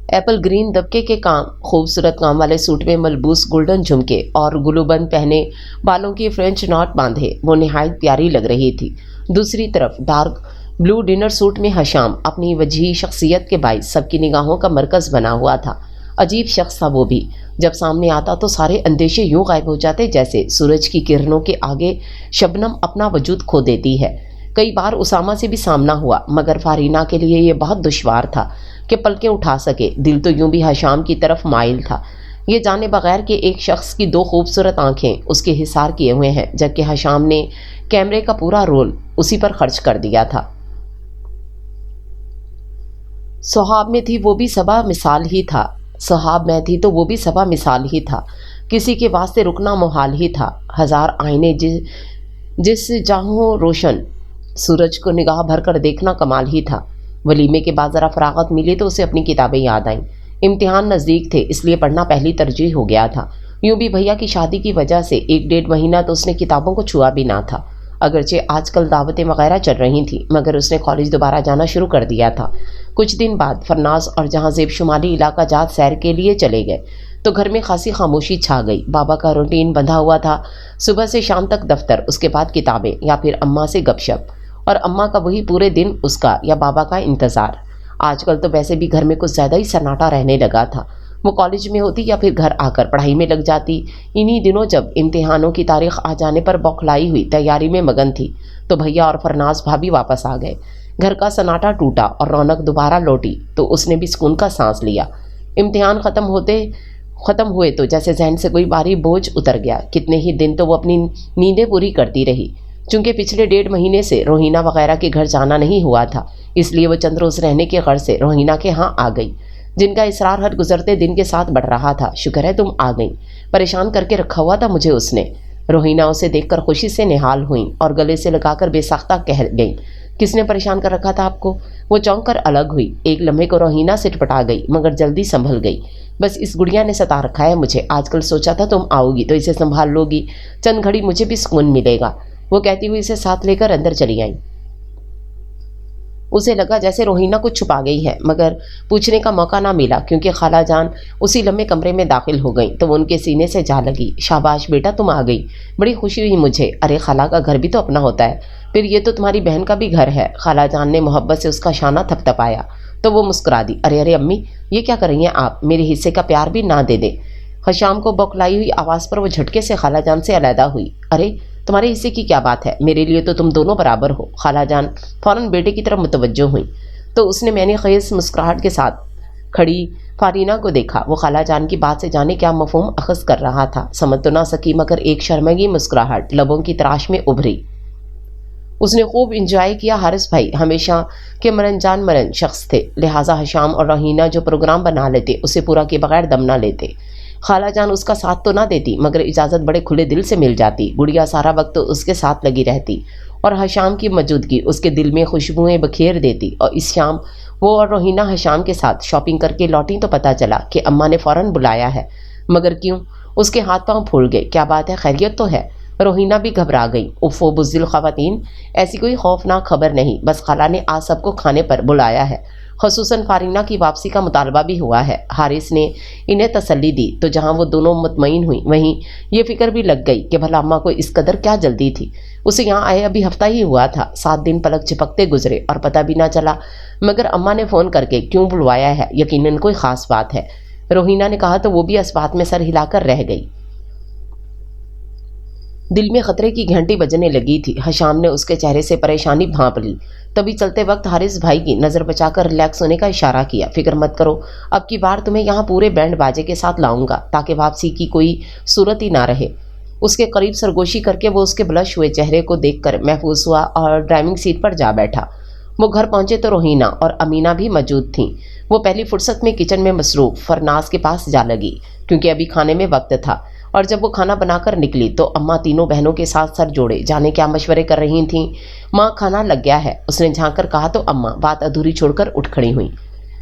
ایپل گرین دبکے کے خوبصورت کام والے سوٹ میں ملبوس گولڈن جھمکے اور گلو بند پہنے، بالوں کی فرینچ ناٹ باندھے، وہ نہایت پیاری لگ رہی تھی۔ دوسری طرف ڈارک بلو ڈنر سوٹ میں حشام اپنی وجیح شخصیت کے باعث سب کی نگاہوں کا مرکز بنا ہوا تھا۔ عجیب شخص تھا وہ بھی، جب سامنے آتا تو سارے اندیشے یوں غائب ہو جاتے جیسے سورج کی کرنوں کے آگے شبنم اپنا وجود کھو دیتی ہے۔ کئی بار اسامہ سے بھی سامنا ہوا، مگر فارینہ کے لیے یہ بہت دشوار تھا کہ پلکیں اٹھا سکے۔ دل تو یوں بھی حشام کی طرف مائل تھا، یہ جانے بغیر کہ ایک شخص کی دو خوبصورت آنکھیں اس کے حصار کیے ہوئے ہیں، جبکہ حشام نے کیمرے کا پورا رول اسی پر خرچ کر دیا تھا۔ صحاب میں تھی وہ بھی صبا مثال ہی تھا، صحاب میں تھی تو وہ بھی صبا مثال ہی تھا، کسی کے واسطے رکنا محال ہی تھا۔ ہزار آئینے جس جہاں روشن سورج کو نگاہ بھر کر دیکھنا کمال ہی تھا۔ ولیمے کے بعد ذرا فراغت ملی تو اسے اپنی کتابیں یاد آئیں۔ امتحان نزدیک تھے، اس لیے پڑھنا پہلی ترجیح ہو گیا تھا۔ یوں بھی بھیا کی شادی کی وجہ سے 1 ڈیڑھ مہینہ تو اس نے کتابوں کو چھوا بھی نہ تھا۔ اگرچہ آج کل دعوتیں وغیرہ چل رہی تھیں، مگر اس نے کالج دوبارہ جانا شروع کر دیا تھا۔ کچھ دن بعد فرناز اور جہاں زیب شمالی علاقہ جات سیر کے لیے چلے گئے تو گھر میں خاصی خاموشی چھا گئی۔ بابا کا روٹین بندھا ہوا تھا، صبح سے شام تک دفتر، اس کے بعد کتابیں یا پھر اماں سے گپ شپ، اور اماں کا وہی پورے دن اس کا یا بابا کا انتظار۔ آج کل تو ویسے بھی گھر میں کچھ زیادہ ہی سناٹا رہنے لگا تھا۔ وہ کالج میں ہوتی یا پھر گھر آ کر پڑھائی میں لگ جاتی۔ انہی دنوں جب امتحانوں کی تاریخ آ جانے پر بوکھلائی ہوئی تیاری میں مگن تھی تو بھیا اور فرناز بھابھی واپس آ گئے۔ گھر کا سناٹا ٹوٹا اور رونق دوبارہ لوٹی تو اس نے بھی سکون کا سانس لیا۔ امتحان ختم ہوئے تو جیسے ذہن سے کوئی بھاری بوجھ اتر گیا۔ کتنے ہی دن تو وہ اپنی نیندیں پوری کرتی رہی۔ چونکہ پچھلے 1.5 مہینے سے روہینہ وغیرہ کے گھر جانا نہیں ہوا تھا، اس لیے وہ چند روز رہنے کے غرض سے روہینہ کے ہاں آ گئی، جن کا اصرار ہر گزرتے دن کے ساتھ بڑھ رہا تھا۔ شکر ہے تم آ گئیں، پریشان کر کے رکھا ہوا تھا مجھے اس نے۔ روہینہ اسے دیکھ کر خوشی سے نہال ہوئیں اور گلے سے لگا کر بے ساختہ کہہ گئیں، کس نے پریشان کر رکھا تھا آپ کو؟ وہ چونک کر الگ ہوئی۔ ایک لمحے کو روہینہ سے ٹپٹا گئی مگر جلدی سنبھل گئی۔ بس اس گڑیا نے ستا رکھا ہے مجھے، آج کل سوچا تھا تم آؤ گی تو اسے سنبھال لو گی، چند گھڑی مجھے بھی سکون ملے گا، وہ کہتی ہوئی اسے ساتھ لے کر اندر چلی آئیں۔ اسے لگا جیسے روہینہ کچھ چھپا گئی ہے، مگر پوچھنے کا موقع نہ ملا کیونکہ خالہ جان اسی لمحے کمرے میں داخل ہو گئیں تو وہ ان کے سینے سے جا لگی۔ شاباش بیٹا تم آ گئی، بڑی خوشی ہوئی مجھے۔ ارے خالہ کا گھر بھی تو اپنا ہوتا ہے، پھر یہ تو تمہاری بہن کا بھی گھر ہے۔ خالہ جان نے محبت سے اس کا شانہ تھپ تھپایا تو وہ مسکرا دی۔ ارے امی، یہ کیا کر رہی ہیں آپ؟ میرے حصے کا پیار بھی نہ دے دیں۔ حشام کو بوکھلائی ہوئی آواز پر وہ جھٹکے سے خالہ جان سے علیحدہ ہوئی۔ ارے تمہارے حصے کی کیا بات ہے، میرے لیے تو تم دونوں برابر ہو۔ خالہ جان فوراً بیٹے کی طرف متوجہ ہوئیں تو اس نے معنی خیز مسکراہٹ کے ساتھ کھڑی فارینہ کو دیکھا۔ وہ خالہ جان کی بات سے جانے کیا مفہوم اخذ کر رہا تھا، سمجھ تو نہ سکی مگر ایک شرمگی مسکراہٹ لبوں کی تراش میں ابھری۔ اس نے خوب انجوائے کیا۔ حارث بھائی ہمیشہ کے مرن شخص تھے، لہٰذا حشام اور روہینہ جو پروگرام بنا لیتے اسے پورا کیے بغیر دم نہ لیتے۔ خالہ جان اس کا ساتھ تو نہ دیتی مگر اجازت بڑے کھلے دل سے مل جاتی۔ گڑیا سارا وقت تو اس کے ساتھ لگی رہتی اور حشام کی موجودگی اس کے دل میں خوشبوئیں بکھیر دیتی۔ اور اس شام وہ اور روہینہ حشام کے ساتھ شاپنگ کر کے لوٹیں تو پتہ چلا کہ اماں نے فوراً بلایا ہے، مگر کیوں؟ اس کے ہاتھ پاؤں پھول گئے۔ کیا بات ہے، خیریت تو ہے؟ روہینہ بھی گھبرا گئی۔ افو بزدل خواتین، ایسی کوئی خوفناک خبر نہیں، بس خالہ نے آج سب کو کھانے پر بلایا ہے، خصوصاً فارینہ کی واپسی کا مطالبہ بھی ہوا ہے۔ حارث نے انہیں تسلی دی تو جہاں وہ دونوں مطمئن ہوئیں وہیں یہ فکر بھی لگ گئی کہ بھلا اماں کو اس قدر کیا جلدی تھی۔ اسے یہاں آئے ابھی ہفتہ ہی ہوا تھا، 7 دن پلک جھپکتے گزرے اور پتہ بھی نہ چلا، مگر اماں نے فون کر کے کیوں بلوایا ہے، یقیناً کوئی خاص بات ہے۔ روہینہ نے کہا تو وہ بھی اس بات میں سر ہلا کر رہ گئی۔ دل میں خطرے کی گھنٹی بجنے لگی تھی۔ حشام نے اس کے چہرے سے پریشانی بھانپ لی، تبھی چلتے وقت حارث بھائی کی نظر بچا کر ریلیکس ہونے کا اشارہ کیا۔ فکر مت کرو، اب کی بار تمہیں یہاں پورے بینڈ باجے کے ساتھ لاؤں گا تاکہ واپسی کی کوئی صورت ہی نہ رہے۔ اس کے قریب سرگوشی کر کے وہ اس کے بلش ہوئے چہرے کو دیکھ کر محفوظ ہوا اور ڈرائیونگ سیٹ پر جا بیٹھا۔ وہ گھر پہنچے تو روہینہ اور امینہ بھی موجود تھیں۔ وہ پہلی فرصت میں کچن میں مصروف فرناز کے پاس جا لگی کیونکہ ابھی کھانے میں وقت تھا، اور جب وہ کھانا بنا کر نکلی تو اماں تینوں بہنوں کے ساتھ سر جوڑے جانے کیا مشورے کر رہی تھیں۔ ماں کھانا لگ گیا ہے، اس نے جھانک کر کہا تو اماں بات ادھوری چھوڑ کر اٹھ کھڑی ہوئیں۔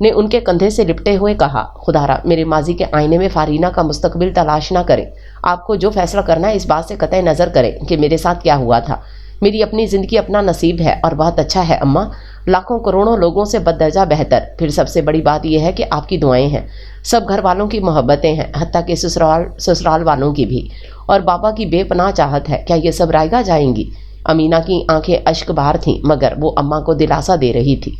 نے ان کے کندھے سے لپٹے ہوئے کہا، خدارا میرے ماضی کے آئینے میں فارینہ کا مستقبل تلاش نہ کریں۔ آپ کو جو فیصلہ کرنا ہے اس بات سے قطع نظر کریں کہ میرے ساتھ کیا ہوا تھا۔ میری اپنی زندگی اپنا نصیب ہے اور بہت اچھا ہے اماں، لاکھوں کروڑوں لوگوں سے بددرجہ بہتر۔ پھر سب سے بڑی بات یہ ہے کہ آپ کی دعائیں ہیں، سب گھر والوں کی محبتیں ہیں، حتیٰ کہ سسرال والوں کی بھی، اور بابا کی بے پناہ چاہت ہے۔ کیا یہ سب رائگاں جائیں گی؟ امینہ کی آنکھیں اشک بار تھیں، مگر وہ اماں کو دلاسا دے رہی تھی۔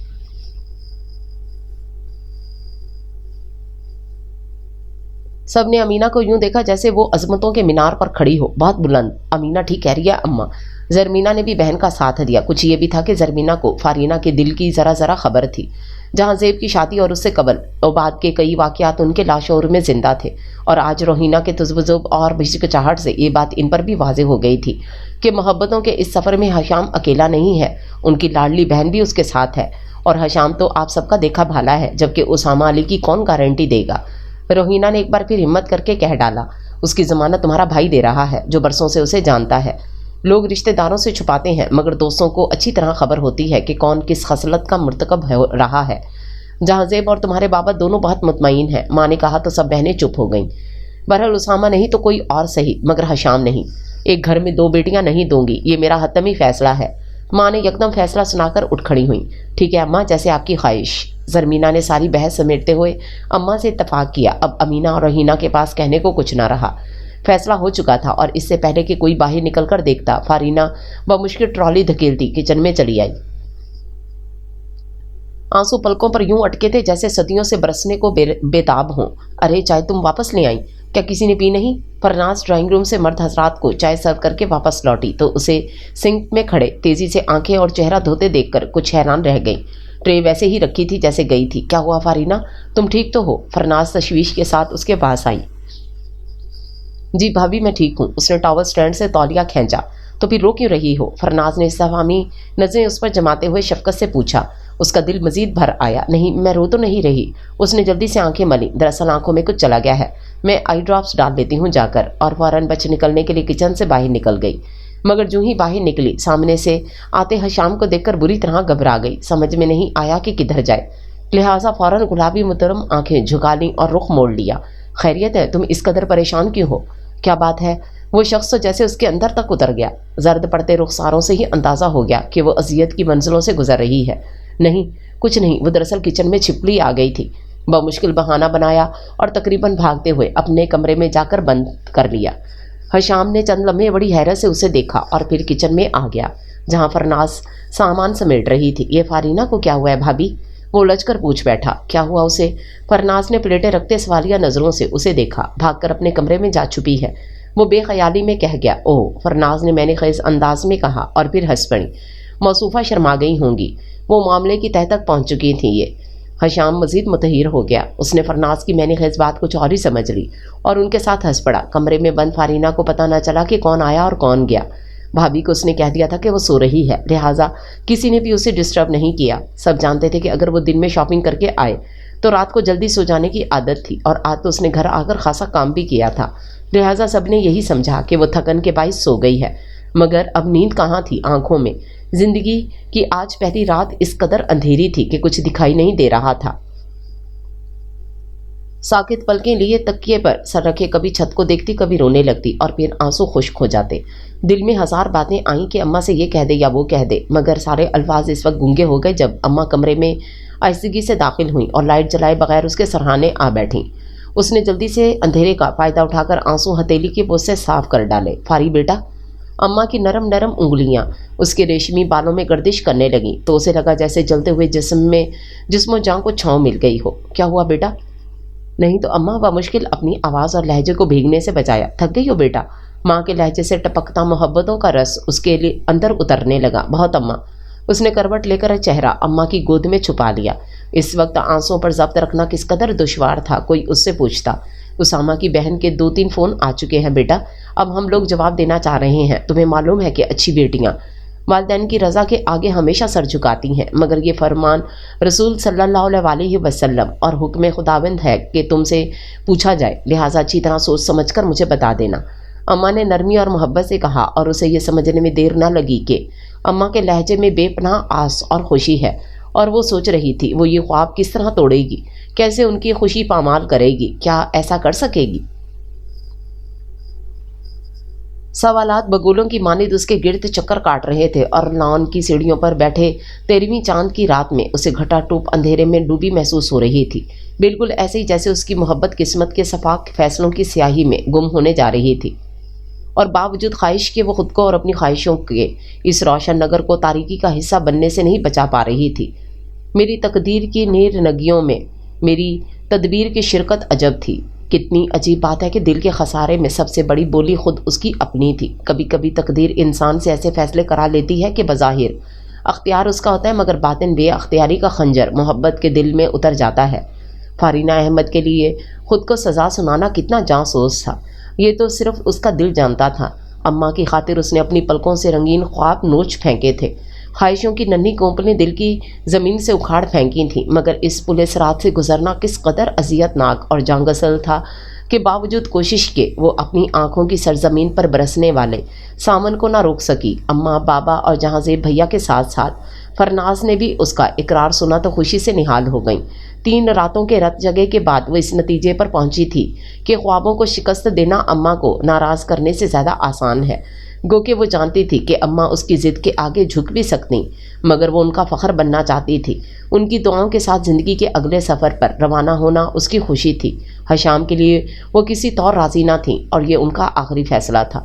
سب نے امینہ کو یوں دیکھا جیسے وہ عظمتوں کے مینار پر کھڑی ہو، بہت بلند۔ امینہ ٹھیک کہہ رہی ہے اماں۔ زرمینہ نے بھی بہن کا ساتھ دیا۔ کچھ یہ بھی تھا کہ زرمینہ کو فارینہ کے دل کی ذرا ذرا خبر تھی۔ جہاں زیب کی شادی اور اس سے قبل اور بعد کے کئی واقعات ان کے لاشعور میں زندہ تھے، اور آج روحینہ کے تذبذب اور ہچکچاہٹ سے یہ بات ان پر بھی واضح ہو گئی تھی کہ محبتوں کے اس سفر میں حشام اکیلا نہیں ہے، ان کی لاڈلی بہن بھی اس کے ساتھ ہے، اور حشام تو آپ سب کا دیکھا بھالا ہے، جبکہ اسامہ علی کی کون گارنٹی دے گا؟ روحینہ نے ایک بار پھر ہمت کر کے کہہ ڈالا، اس کی ضمانت تمہارا بھائی دے رہا ہے، جو برسوں سے اسے جانتا ہے۔ لوگ رشتہ داروں سے چھپاتے ہیں، مگر دوستوں کو اچھی طرح خبر ہوتی ہے کہ کون کس خصلت کا مرتکب ہو رہا ہے۔ جہاں زیب اور تمہارے بابا دونوں بہت مطمئن ہیں، ماں نے کہا تو سب بہنیں چپ ہو گئیں۔ بہرحال اسامہ نہیں تو کوئی اور صحیح، مگر حشام نہیں۔ ایک گھر میں دو بیٹیاں نہیں دوں گی، یہ میرا حتمی فیصلہ ہے۔ ماں نے یکدم فیصلہ سنا کر اٹھ کھڑی ہوئیں۔ ٹھیک ہے اماں، جیسے آپ کی خواہش۔ زرمینہ نے ساری بحث سمیٹتے ہوئے اماں سے اتفاق کیا۔ اب امینہ اور روحینہ کے پاس کہنے کو کچھ نہ رہا، فیصلہ ہو چکا تھا، اور اس سے پہلے کہ کوئی باہر نکل کر دیکھتا، فارینہ بمشکل ٹرالی دھکیلتی کچن میں چلی آئی۔ آنسو پلکوں پر یوں اٹکے تھے جیسے صدیوں سے برسنے کو بےتاب ہوں۔ ارے چائے تم واپس لے آئیں، کیا کسی نے پی نہیں؟ فرناز ڈرائنگ روم سے مرد حضرات کو چائے سرو کر کے واپس لوٹی تو اسے سنک میں کھڑے تیزی سے آنکھیں اور چہرہ دھوتے دیکھ کر کچھ حیران رہ گئی۔ ٹرے ویسے ہی رکھی تھی جیسے گئی تھی۔ کیا ہوا فارینہ، تم ٹھیک تو ہو؟ فرناز تشویش کے ساتھ اس کے پاس آئی۔ جی بھابھی میں ٹھیک ہوں۔ اس نے ٹاول سٹینڈ سے تولیہ کھینچا۔ تو پھر رو کیوں رہی ہو؟ فرناز نے استفہامی نظریں اس پر جماتے ہوئے شفقت سے پوچھا۔ اس کا دل مزید بھر آیا۔ نہیں، میں رو تو نہیں رہی۔ اس نے جلدی سے آنکھیں ملیں، دراصل آنکھوں میں کچھ چلا گیا ہے، میں آئی ڈراپس ڈال لیتی ہوں جا کر، اور فوراً بچ نکلنے کے لیے کچن سے باہر نکل گئی۔ مگر جو ہی باہر نکلی، سامنے سے آتے حشام کو دیکھ کر بری طرح گھبرا گئی۔ سمجھ میں نہیں آیا کہ کدھر جائے، لہٰذا فوراً گلابی محترم آنکھیں جھکا لیں اور رخ موڑ لیا۔ خیریت ہے؟ تم اس قدر پریشان کیوں ہو؟ کیا بات ہے؟ وہ شخص تو جیسے اس کے اندر تک اتر گیا۔ زرد پڑتے رخساروں سے ہی اندازہ ہو گیا کہ وہ اذیت کی منزلوں سے گزر رہی ہے۔ نہیں کچھ نہیں، وہ دراصل کچن میں چھپکلی آ گئی تھی۔ بمشکل بہانہ بنایا اور تقریباً بھاگتے ہوئے اپنے کمرے میں جا کر بند کر لیا۔ حشام نے چند لمحے بڑی حیرت سے اسے دیکھا اور پھر کچن میں آ گیا جہاں فرناز سامان سمیٹ رہی تھی۔ یہ فارینہ کو کیا ہوا ہے بھابھی؟ وہ الجھ کر پوچھ بیٹھا۔ کیا ہوا اسے؟ فرناز نے پلیٹیں رکھتے سوالیہ نظروں سے اسے دیکھا۔ بھاگ کر اپنے کمرے میں جا چھپی ہے، وہ بے خیالی میں کہہ گیا۔ اوہ، فرناز نے میں نے خیز انداز میں کہا اور پھر ہنس پڑی۔ موصوفہ شرما گئی ہوں گی، وہ معاملے کی تہہ تک پہنچ چکی تھیں۔ یہ حشام مزید متحیر ہو گیا۔ اس نے فرناز کی میں نے خیز بات کچھ اور ہی سمجھ لی اور ان کے ساتھ ہنس پڑا۔ کمرے میں بند فارینہ کو پتہ نہ چلا کہ کون آیا اور کون گیا۔ بھابھی کو اس نے کہہ دیا تھا کہ وہ سو رہی ہے، لہٰذا کسی نے بھی اسے ڈسٹرب نہیں کیا۔ سب جانتے تھے کہ اگر وہ دن میں شاپنگ کر کے آئے تو رات کو جلدی سو جانے کی عادت تھی، اور آج تو اس نے گھر آ کر خاصا کام بھی کیا تھا، لہٰذا سب نے یہی سمجھا کہ وہ تھکن کے باعث سو گئی ہے۔ مگر اب نیند کہاں تھی آنکھوں میں؟ زندگی کی آج پہلی رات اس قدر اندھیری تھی کہ کچھ دکھائی نہیں دے رہا تھا۔ ساکت پلکیں لیے تکیے پر سر رکھے کبھی چھت کو دیکھتی، کبھی رونے لگتی، اور پھر آنسو خشک ہو جاتے۔ دل میں ہزار باتیں آئیں کہ اماں سے یہ کہہ دے یا وہ کہہ دے، مگر سارے الفاظ اس وقت گونگے ہو گئے جب اماں کمرے میں آہستگی سے داخل ہوئیں اور لائٹ جلائے بغیر اس کے سرہانے آ بیٹھیں۔ اس نے جلدی سے اندھیرے کا فائدہ اٹھا کر آنسو ہتھیلی کی بوجھ سے صاف کر ڈالے۔ فاری بیٹا؟ اماں کی نرم نرم انگلیاں اس کے ریشمی بالوں میں گردش کرنے لگیں تو اسے لگا جیسے جلتے ہوئے جسم و جاں کو چھاؤں مل گئی ہو۔ کیا ہوا بیٹا؟ نہیں تو اماں، بمشکل اپنی آواز اور لہجے کو بھیگنے سے بچایا۔ تھک گئی ہو بیٹا؟ ماں کے لہجے سے ٹپکتا محبتوں کا رس اس کے لیے اندر اترنے لگا۔ بہت اماں۔ اس نے کروٹ لے کر چہرہ اماں کی گود میں چھپا لیا۔ اس وقت آنسوں پر ضبط رکھنا کس قدر دشوار تھا، کوئی اس سے پوچھتا۔ اسامہ کی بہن کے 2-3 فون آ چکے ہیں بیٹا، اب ہم لوگ جواب دینا چاہ رہے ہیں۔ تمہیں معلوم ہے کہ اچھی بیٹیاں والدین کی رضا کے آگے ہمیشہ سر جھکاتی ہیں، مگر یہ فرمان رسول صلی اللہ علیہ وسلم اور حکم خداوند ہے کہ تم سے پوچھا جائے، لہٰذا اچھی طرح سوچ سمجھ کر مجھے بتا دینا۔ اماں نے نرمی اور محبت سے کہا، اور اسے یہ سمجھنے میں دیر نہ لگی کہ اماں کے لہجے میں بے پناہ آس اور خوشی ہے، اور وہ سوچ رہی تھی وہ یہ خواب کس طرح توڑے گی، کیسے ان کی خوشی پامال کرے گی، کیا ایسا کر سکے گی؟ سوالات بگولوں کی مانند اس کے گرد چکر کاٹ رہے تھے اور لان کی سیڑھیوں پر بیٹھے 13ویں چاند کی رات میں اسے گھٹا ٹوپ اندھیرے میں ڈوبی محسوس ہو رہی تھی، بالکل ایسے ہی جیسے اس کی محبت قسمت کے شفاف فیصلوں کی سیاہی میں گم ہونے جا رہی تھی، اور باوجود خواہش کے وہ خود کو اور اپنی خواہشوں کے اس روشن نگر کو تاریکی کا حصہ بننے سے نہیں بچا پا رہی تھی۔ میری تقدیر کی نیر نگیوں میں میری تدبیر کی شرکت عجب تھی۔ کتنی عجیب بات ہے کہ دل کے خسارے میں سب سے بڑی بولی خود اس کی اپنی تھی۔ کبھی کبھی تقدیر انسان سے ایسے فیصلے کرا لیتی ہے کہ بظاہر اختیار اس کا ہوتا ہے، مگر باطن بے اختیاری کا خنجر محبت کے دل میں اتر جاتا ہے۔ فارینہ احمد کے لیے خود کو سزا سنانا کتنا جاسوس تھا، یہ تو صرف اس کا دل جانتا تھا۔ اماں کی خاطر اس نے اپنی پلکوں سے رنگین خواب نوچ پھینکے تھے، خواہشوں کی ننھی کونپلیں دل کی زمین سے اکھاڑ پھینکی تھیں، مگر اس پولیس رات سے گزرنا کس قدر اذیت ناک اور جانگسل تھا کہ باوجود کوشش کے وہ اپنی آنکھوں کی سرزمین پر برسنے والے سامن کو نہ روک سکی۔ اماں، بابا اور جہاں زیب بھیا کے ساتھ ساتھ فرناز نے بھی اس کا اقرار سنا تو خوشی سے نہال ہو گئیں۔ 3 راتوں کے رت جگے کے بعد وہ اس نتیجے پر پہنچی تھی کہ خوابوں کو شکست دینا اماں کو ناراض کرنے سے زیادہ آسان ہے، گو کہ وہ جانتی تھی کہ اماں اس کی ضد کے آگے جھک بھی سکتی، مگر وہ ان کا فخر بننا چاہتی تھی۔ ان کی دعاؤں کے ساتھ زندگی کے اگلے سفر پر روانہ ہونا اس کی خوشی تھی۔ حشام کے لیے وہ کسی طور راضی نہ تھیں اور یہ ان کا آخری فیصلہ تھا،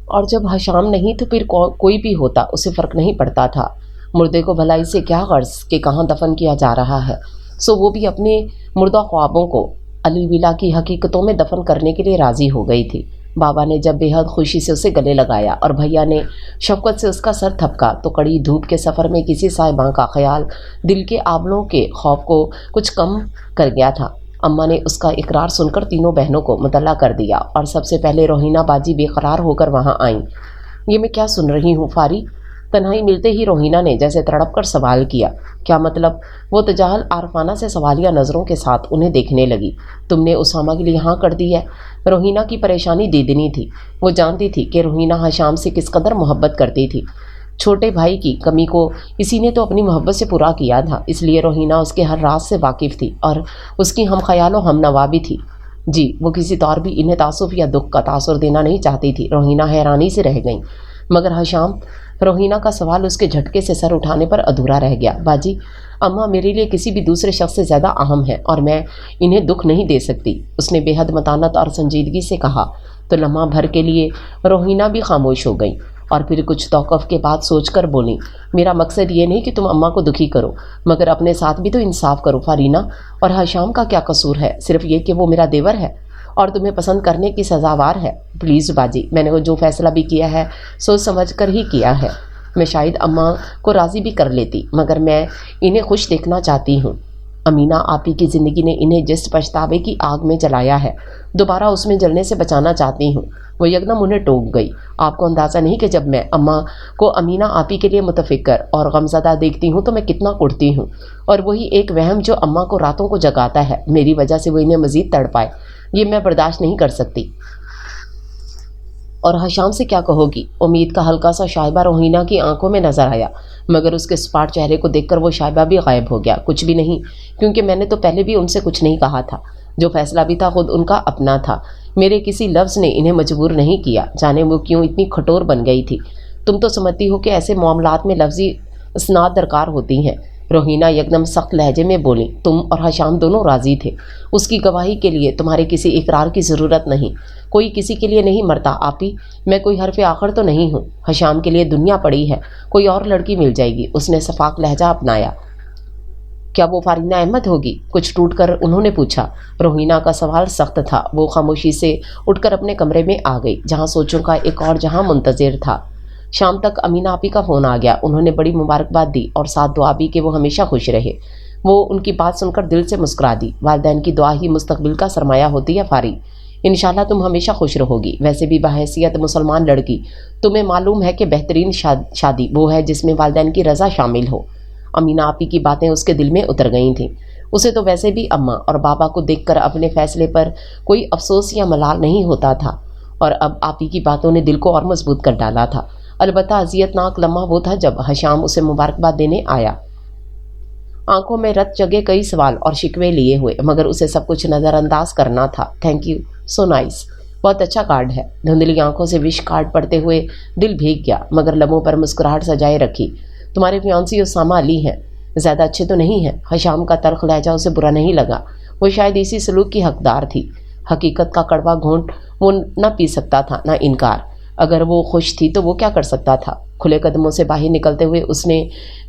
اور جب حشام نہیں تو پھر کوئی بھی ہوتا اسے فرق نہیں پڑتا تھا۔ مردے کو بھلائی سے کیا غرض کہ کہاں دفن کیا جا رہا ہے، سو وہ بھی اپنے مردہ خوابوں کو علی ولا کی حقیقتوں میں دفن کرنے کے لیے راضی ہو گئی تھی۔ بابا نے جب بے حد خوشی سے اسے گلے لگایا اور بھیا نے شفقت سے اس کا سر تھپکا تو کڑی دھوپ کے سفر میں کسی صاحباں کا خیال دل کے آبلوں کے خوف کو کچھ کم کر گیا تھا۔ اماں نے اس کا اقرار سن کر تینوں بہنوں کو مطلع کر دیا اور سب سے پہلے روہینہ باجی بے قرار ہو کر وہاں آئیں۔ یہ میں کیا سن رہی ہوں فاری؟ تنہائی ملتے ہی روہینہ نے جیسے تڑپ کر سوال کیا۔ کیا مطلب؟ وہ تجاہل عارفانہ سے سوالیہ نظروں کے ساتھ انہیں دیکھنے لگی۔ تم نے اسامہ کے لیے ہاں کر دی ہے؟ روہینہ کی پریشانی دیدنی تھی۔ وہ جانتی تھی کہ روہینہ حشام سے کس قدر محبت کرتی تھی۔ چھوٹے بھائی کی کمی کو اسی نے تو اپنی محبت سے پورا کیا تھا، اس لیے روہینہ اس کے ہر راز سے واقف تھی اور اس کی ہم خیال و ہم نوا بھی تھی۔ جی، وہ کسی طور بھی انہیں تعصب یا دکھ کا تاثر دینا نہیں چاہتی تھی۔ روہینہ حیرانی سے رہ گئیں۔ مگر حشام؟ روہینہ کا سوال اس کے جھٹکے سے سر اٹھانے پر ادھورا رہ گیا۔ باجی، اماں میرے لیے کسی بھی دوسرے شخص سے زیادہ اہم ہے اور میں انہیں دکھ نہیں دے سکتی، اس نے بے حد متانت اور سنجیدگی سے کہا۔ تو لمحہ بھر کے لیے روہینہ بھی خاموش ہو گئیں اور پھر کچھ توقف کے بعد سوچ کر بولیں، میرا مقصد یہ نہیں کہ تم اماں کو دکھی کرو، مگر اپنے ساتھ بھی تو انصاف کرو فارینہ۔ اور حشام کا کیا قصور ہے؟ صرف یہ کہ وہ میرا دیور ہے اور تمہیں پسند کرنے کی سزاوار ہے۔ پلیز باجی، میں نے جو فیصلہ بھی کیا ہے سوچ سمجھ کر ہی کیا ہے۔ میں شاید اماں کو راضی بھی کر لیتی، مگر میں انہیں خوش دیکھنا چاہتی ہوں۔ امینہ آپی کی زندگی نے انہیں جس پچھتاوے کی آگ میں جلایا ہے، دوبارہ اس میں جلنے سے بچانا چاہتی ہوں۔ وہ یکدم انہیں ٹوک گئی۔ آپ کو اندازہ نہیں کہ جب میں اماں کو امینہ آپی کے لیے متفکر اور غمزدہ دیکھتی ہوں تو میں کتنا کڑتی ہوں، اور وہی ایک وہم جو اماں کو راتوں کو جگاتا ہے، میری وجہ سے وہ انہیں مزید تڑپائے، یہ میں برداشت نہیں کر سکتی۔ اور حشام سے کیا کہو گی؟ امید کا ہلکا سا شائبہ روہینہ کی آنکھوں میں نظر آیا، مگر اس کے سپاٹ چہرے کو دیکھ کر وہ شائبہ بھی غائب ہو گیا۔ کچھ بھی نہیں، کیونکہ میں نے تو پہلے بھی ان سے کچھ نہیں کہا تھا۔ جو فیصلہ بھی تھا خود ان کا اپنا تھا، میرے کسی لفظ نے انہیں مجبور نہیں کیا۔ جانے وہ کیوں اتنی کھٹور بن گئی تھی۔ تم تو سمجھتی ہو کہ ایسے معاملات میں لفظی اسناد درکار ہوتی ہیں۔ روہینہ یکدم سخت لہجے میں بولی۔ تم اور حشام دونوں راضی تھے، اس کی گواہی کے لیے تمہارے کسی اقرار کی ضرورت نہیں۔ کوئی کسی کے لیے نہیں مرتا آپی، میں کوئی حرف آخر تو نہیں ہوں۔ حشام کے لیے دنیا پڑی ہے، کوئی اور لڑکی مل جائے گی، اس نے شفاق لہجہ اپنایا۔ کیا وہ فارینہ احمد ہوگی؟ کچھ ٹوٹ کر انہوں نے پوچھا۔ روہینہ کا سوال سخت تھا۔ وہ خاموشی سے اٹھ کر اپنے کمرے میں آ گئی، جہاں سوچوں کا ایک اور جہاں منتظر تھا۔ شام تک امینہ آپی کا فون آ گیا۔ انہوں نے بڑی مبارکباد دی اور ساتھ دعا بھی کہ وہ ہمیشہ خوش رہے۔ وہ ان کی بات سن کر دل سے مسکرا دی۔ والدین کی دعا ہی مستقبل کا سرمایہ ہوتی ہے فاری، انشاءاللہ تم ہمیشہ خوش رہو گی۔ ویسے بھی بحیثیت مسلمان لڑکی تمہیں معلوم ہے کہ بہترین شادی وہ ہے جس میں والدین کی رضا شامل ہو۔ امینہ آپی کی باتیں اس کے دل میں اتر گئی تھیں۔ اسے تو ویسے بھی اماں اور بابا کو دیکھ کر اپنے فیصلے پر کوئی افسوس یا ملال نہیں ہوتا تھا، اور اب آپی کی باتوں نے دل کو اور مضبوط کر ڈالا تھا۔ البتہ اذیت ناک لمحہ وہ تھا جب حشام اسے مبارکباد دینے آیا۔ آنکھوں میں رت جگے کئی سوال اور شکوے لیے ہوئے، مگر اسے سب کچھ نظر انداز کرنا تھا۔ تھینک یو، سو نائس، بہت اچھا کارڈ ہے۔ دھندلی آنکھوں سے وش کارڈ پڑھتے ہوئے دل بھیگ گیا، مگر لبوں پر مسکراہٹ سجائے رکھی۔ تمہارے فیانسی اسامہ علی ہیں، زیادہ اچھے تو نہیں ہیں۔ حشام کا تلخ لہجہ اسے برا نہیں لگا، وہ شاید اسی سلوک کی حقدار تھی۔ حقیقت کا کڑوا گھونٹ وہ نہ پی سکتا تھا، نہ انکار۔ اگر وہ خوش تھی تو وہ کیا کر سکتا تھا؟ کھلے قدموں سے باہر نکلتے ہوئے اس نے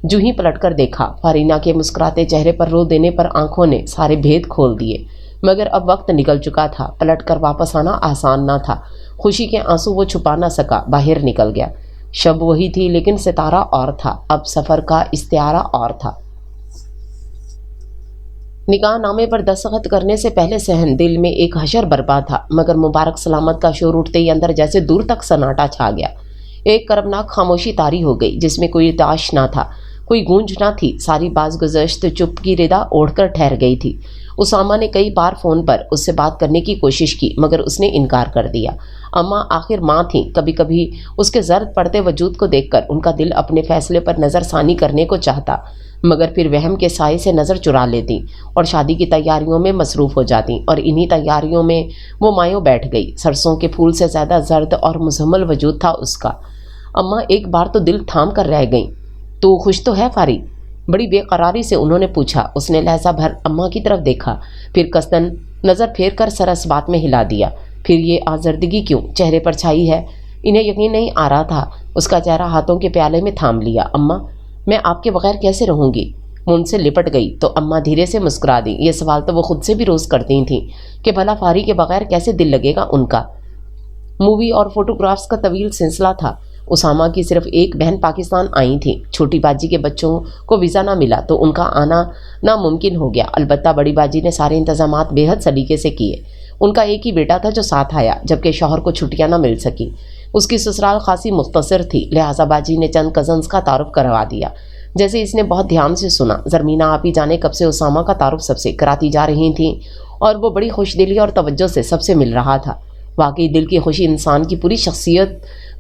جو ہی پلٹ کر دیکھا، فارینہ کے مسکراتے چہرے پر رو دینے پر آنکھوں نے سارے بھید کھول دیے، مگر اب وقت نکل چکا تھا، پلٹ کر واپس آنا آسان نہ تھا۔ خوشی کے آنسو وہ چھپا نہ سکا، باہر نکل گیا۔ شب وہی تھی لیکن ستارہ اور تھا، اب سفر کا استعارہ اور تھا۔ نکاح نامے پر دستخط کرنے سے پہلے صحن دل میں ایک حشر برپا تھا، مگر مبارک سلامت کا شور اٹھتے ہی اندر جیسے دور تک سناٹا چھا گیا۔ ایک کربناک خاموشی طاری ہو گئی جس میں کوئی تاش نہ تھا، کوئی گونج نہ تھی، ساری باز گزشت چپ کی ردا اوڑھ کر ٹھہر گئی تھی۔ اسامہ نے کئی بار فون پر اس سے بات کرنے کی کوشش کی، مگر اس نے انکار کر دیا۔ اماں آخر ماں تھیں، کبھی کبھی اس کے زرد پڑتے وجود کو دیکھ کر ان کا دل اپنے فیصلے پر نظر ثانی کرنے کو چاہتا، مگر پھر وہم کے سائے سے نظر چرا لیتی اور شادی کی تیاریوں میں مصروف ہو جاتی، اور انہی تیاریوں میں وہ مایوں بیٹھ گئی۔ سرسوں کے پھول سے زیادہ زرد اور مزمل وجود تھا اس کا۔ اماں ایک بار تو دل تھام کر رہ گئیں۔ تو خوش تو ہے فاری؟ بڑی بے قراری سے انہوں نے پوچھا۔ اس نے لہجہ بھر اماں کی طرف دیکھا، پھر قصدن نظر پھیر کر سر اس بات میں ہلا دیا۔ پھر یہ آزردگی کیوں چہرے پر چھائی ہے؟ انہیں یقین نہیں آ رہا تھا۔ اس کا چہرہ ہاتھوں کے پیالے میں تھام لیا۔ اماں، میں آپ کے بغیر کیسے رہوں گی؟ وہ ان سے لپٹ گئی تو اماں دھیرے سے مسکرا دی۔ یہ سوال تو وہ خود سے بھی روز کرتی تھیں کہ بھلا فاری کے بغیر کیسے دل لگے گا ان کا۔ مووی اور فوٹوگرافز کا طویل سلسلہ تھا۔ اسامہ کی صرف ایک بہن پاکستان آئی تھی، چھوٹی باجی کے بچوں کو ویزا نہ ملا تو ان کا آنا ناممکن ہو گیا۔ البتہ بڑی باجی نے سارے انتظامات بے حد سلیقے سے کیے۔ ان کا ایک ہی بیٹا تھا جو ساتھ آیا، جبکہ شوہر کو چھٹیاں نہ مل سکی۔ اس کی سسرال خاصی مختصر تھی، لہٰذا باجی نے چند کزنز کا تعارف کروا دیا۔ جیسے اس نے بہت دھیان سے سنا، زرمینہ آپی جانے کب سے اسامہ کا تعارف سب سے کراتی جا رہی تھیں، اور وہ بڑی خوش دلی اور توجہ سے سب سے مل رہا تھا۔ واقعی دل کی خوشی انسان کی پوری شخصیت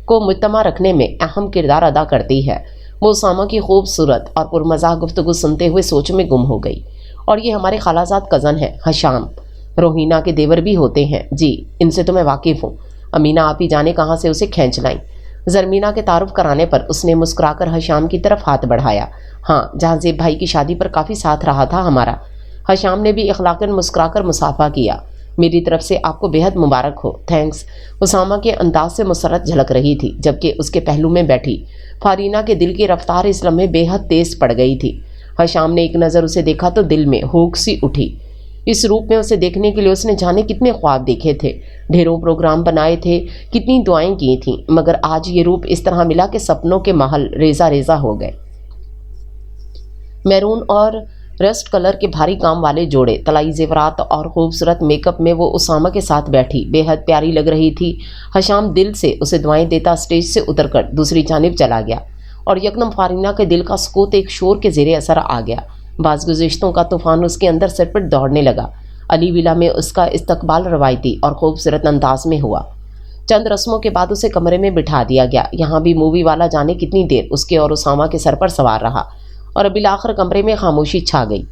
کو مجتمع رکھنے میں اہم کردار ادا کرتی ہے۔ وہ اسامہ کی خوبصورت اور پرمزاح گفتگو سنتے ہوئے سوچ میں گم ہو گئی۔ اور یہ ہمارے خالازاد کزن ہیں، حشام، روہینہ کے دیور بھی ہوتے ہیں۔ جی، ان سے تو میں واقف ہوں۔ امینہ آپی جانے کہاں سے اسے کھینچ لائیں۔ زرمینہ کے تعارف کرانے پر اس نے مسکرا کر حشام کی طرف ہاتھ بڑھایا۔ ہاں، جہاں زیب بھائی کی شادی پر کافی ساتھ رہا تھا ہمارا۔ حشام نے بھی اخلاقاً مسکرا کر مصافحہ کیا۔ میری طرف سے آپ کو بے حد مبارک ہو۔ تھینکس۔ اسامہ کے انداز سے مسرت جھلک رہی تھی، جبکہ اس کے پہلو میں بیٹھی فارینہ کے دل کی رفتار اس لمحے بے حد تیز پڑ گئی تھی۔ حشام نے ایک نظر اسے دیکھا تو دل میں ہوک سی اٹھی۔ اس روپ میں اسے دیکھنے کے لیے اس نے جانے کتنے خواب دیکھے تھے، ڈھیروں پروگرام بنائے تھے، کتنی دعائیں کی تھیں، مگر آج یہ روپ اس طرح ملا کہ سپنوں کے محل ریزہ ریزہ ہو گئے۔ میرون اور رسٹ کلر کے بھاری کام والے جوڑے، طلائی زیورات اور خوبصورت میک اپ میں وہ اسامہ کے ساتھ بیٹھی بے حد پیاری لگ رہی تھی۔ حشام دل سے اسے دعائیں دیتا اسٹیج سے اتر کر دوسری جانب چلا گیا، اور یکدم فارینہ کے دل کا سکوت ایک شور کے زیر اثر آ گیا۔ بعض گزشتوں کا طوفان اس کے اندر سر پٹ دوڑنے لگا۔ علی ولا میں اس کا استقبال روایتی اور خوبصورت انداز میں ہوا۔ چند رسموں کے بعد اسے کمرے میں بٹھا دیا گیا۔ یہاں بھی مووی والا جانے کتنی دیر اس کے اور اسامہ کے سر پر سوار رہا، اور بالآخر کمرے میں خاموشی چھا گئی۔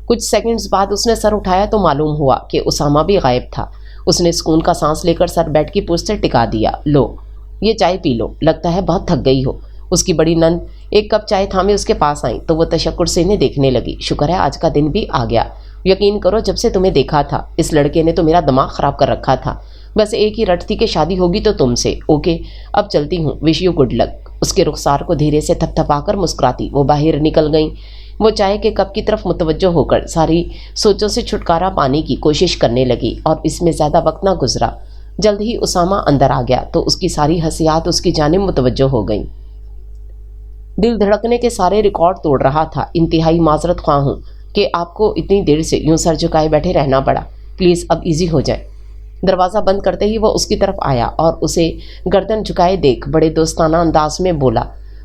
کچھ سیکنڈز بعد اس نے سر اٹھایا تو معلوم ہوا کہ اسامہ بھی غائب تھا۔ اس نے سکون کا سانس لے کر سر بیڈ کی پشت سے ٹکا دیا۔ لو، یہ چائے پی لو، لگتا ہے بہت تھک گئی ہو۔ اس کی بڑی نند ایک کپ چائے تھامے اس کے پاس آئیں تو وہ تشکر سے انہیں دیکھنے لگی۔ شکر ہے آج کا دن بھی آ گیا۔ یقین کرو جب سے تمہیں دیکھا تھا اس لڑکے نے تو میرا دماغ خراب کر رکھا تھا۔ بس ایک ہی رٹ تھی کہ شادی ہوگی تو تم سے۔ اوکے، اب چلتی ہوں، وش یو گڈ لک۔ اس کے رخسار کو دھیرے سے تھپ تھپا کر مسکراتی وہ باہر نکل گئیں۔ وہ چائے کے کپ کی طرف متوجہ ہو کر ساری سوچوں سے چھٹکارا پانے کی کوشش کرنے لگی، اور اس میں زیادہ وقت نہ گزرا۔ جلد ہی اسامہ اندر آ گیا تو اس کی ساری حسیات اس کی جانب متوجہ ہو گئیں۔ دل دھڑکنے کے سارے ریکارڈ توڑ رہا تھا۔ انتہائی معذرت خواہ ہوں کہ آپ کو اتنی دیر سے یوں سر جھکائے بیٹھے رہنا پڑا۔ پلیز اب ایزی ہو جائے۔ دروازہ بند کرتے ہی وہ اس کی طرف آیا اور اسے گردن جھکائے دیکھ بڑے دوستانہ انداز میں بولا۔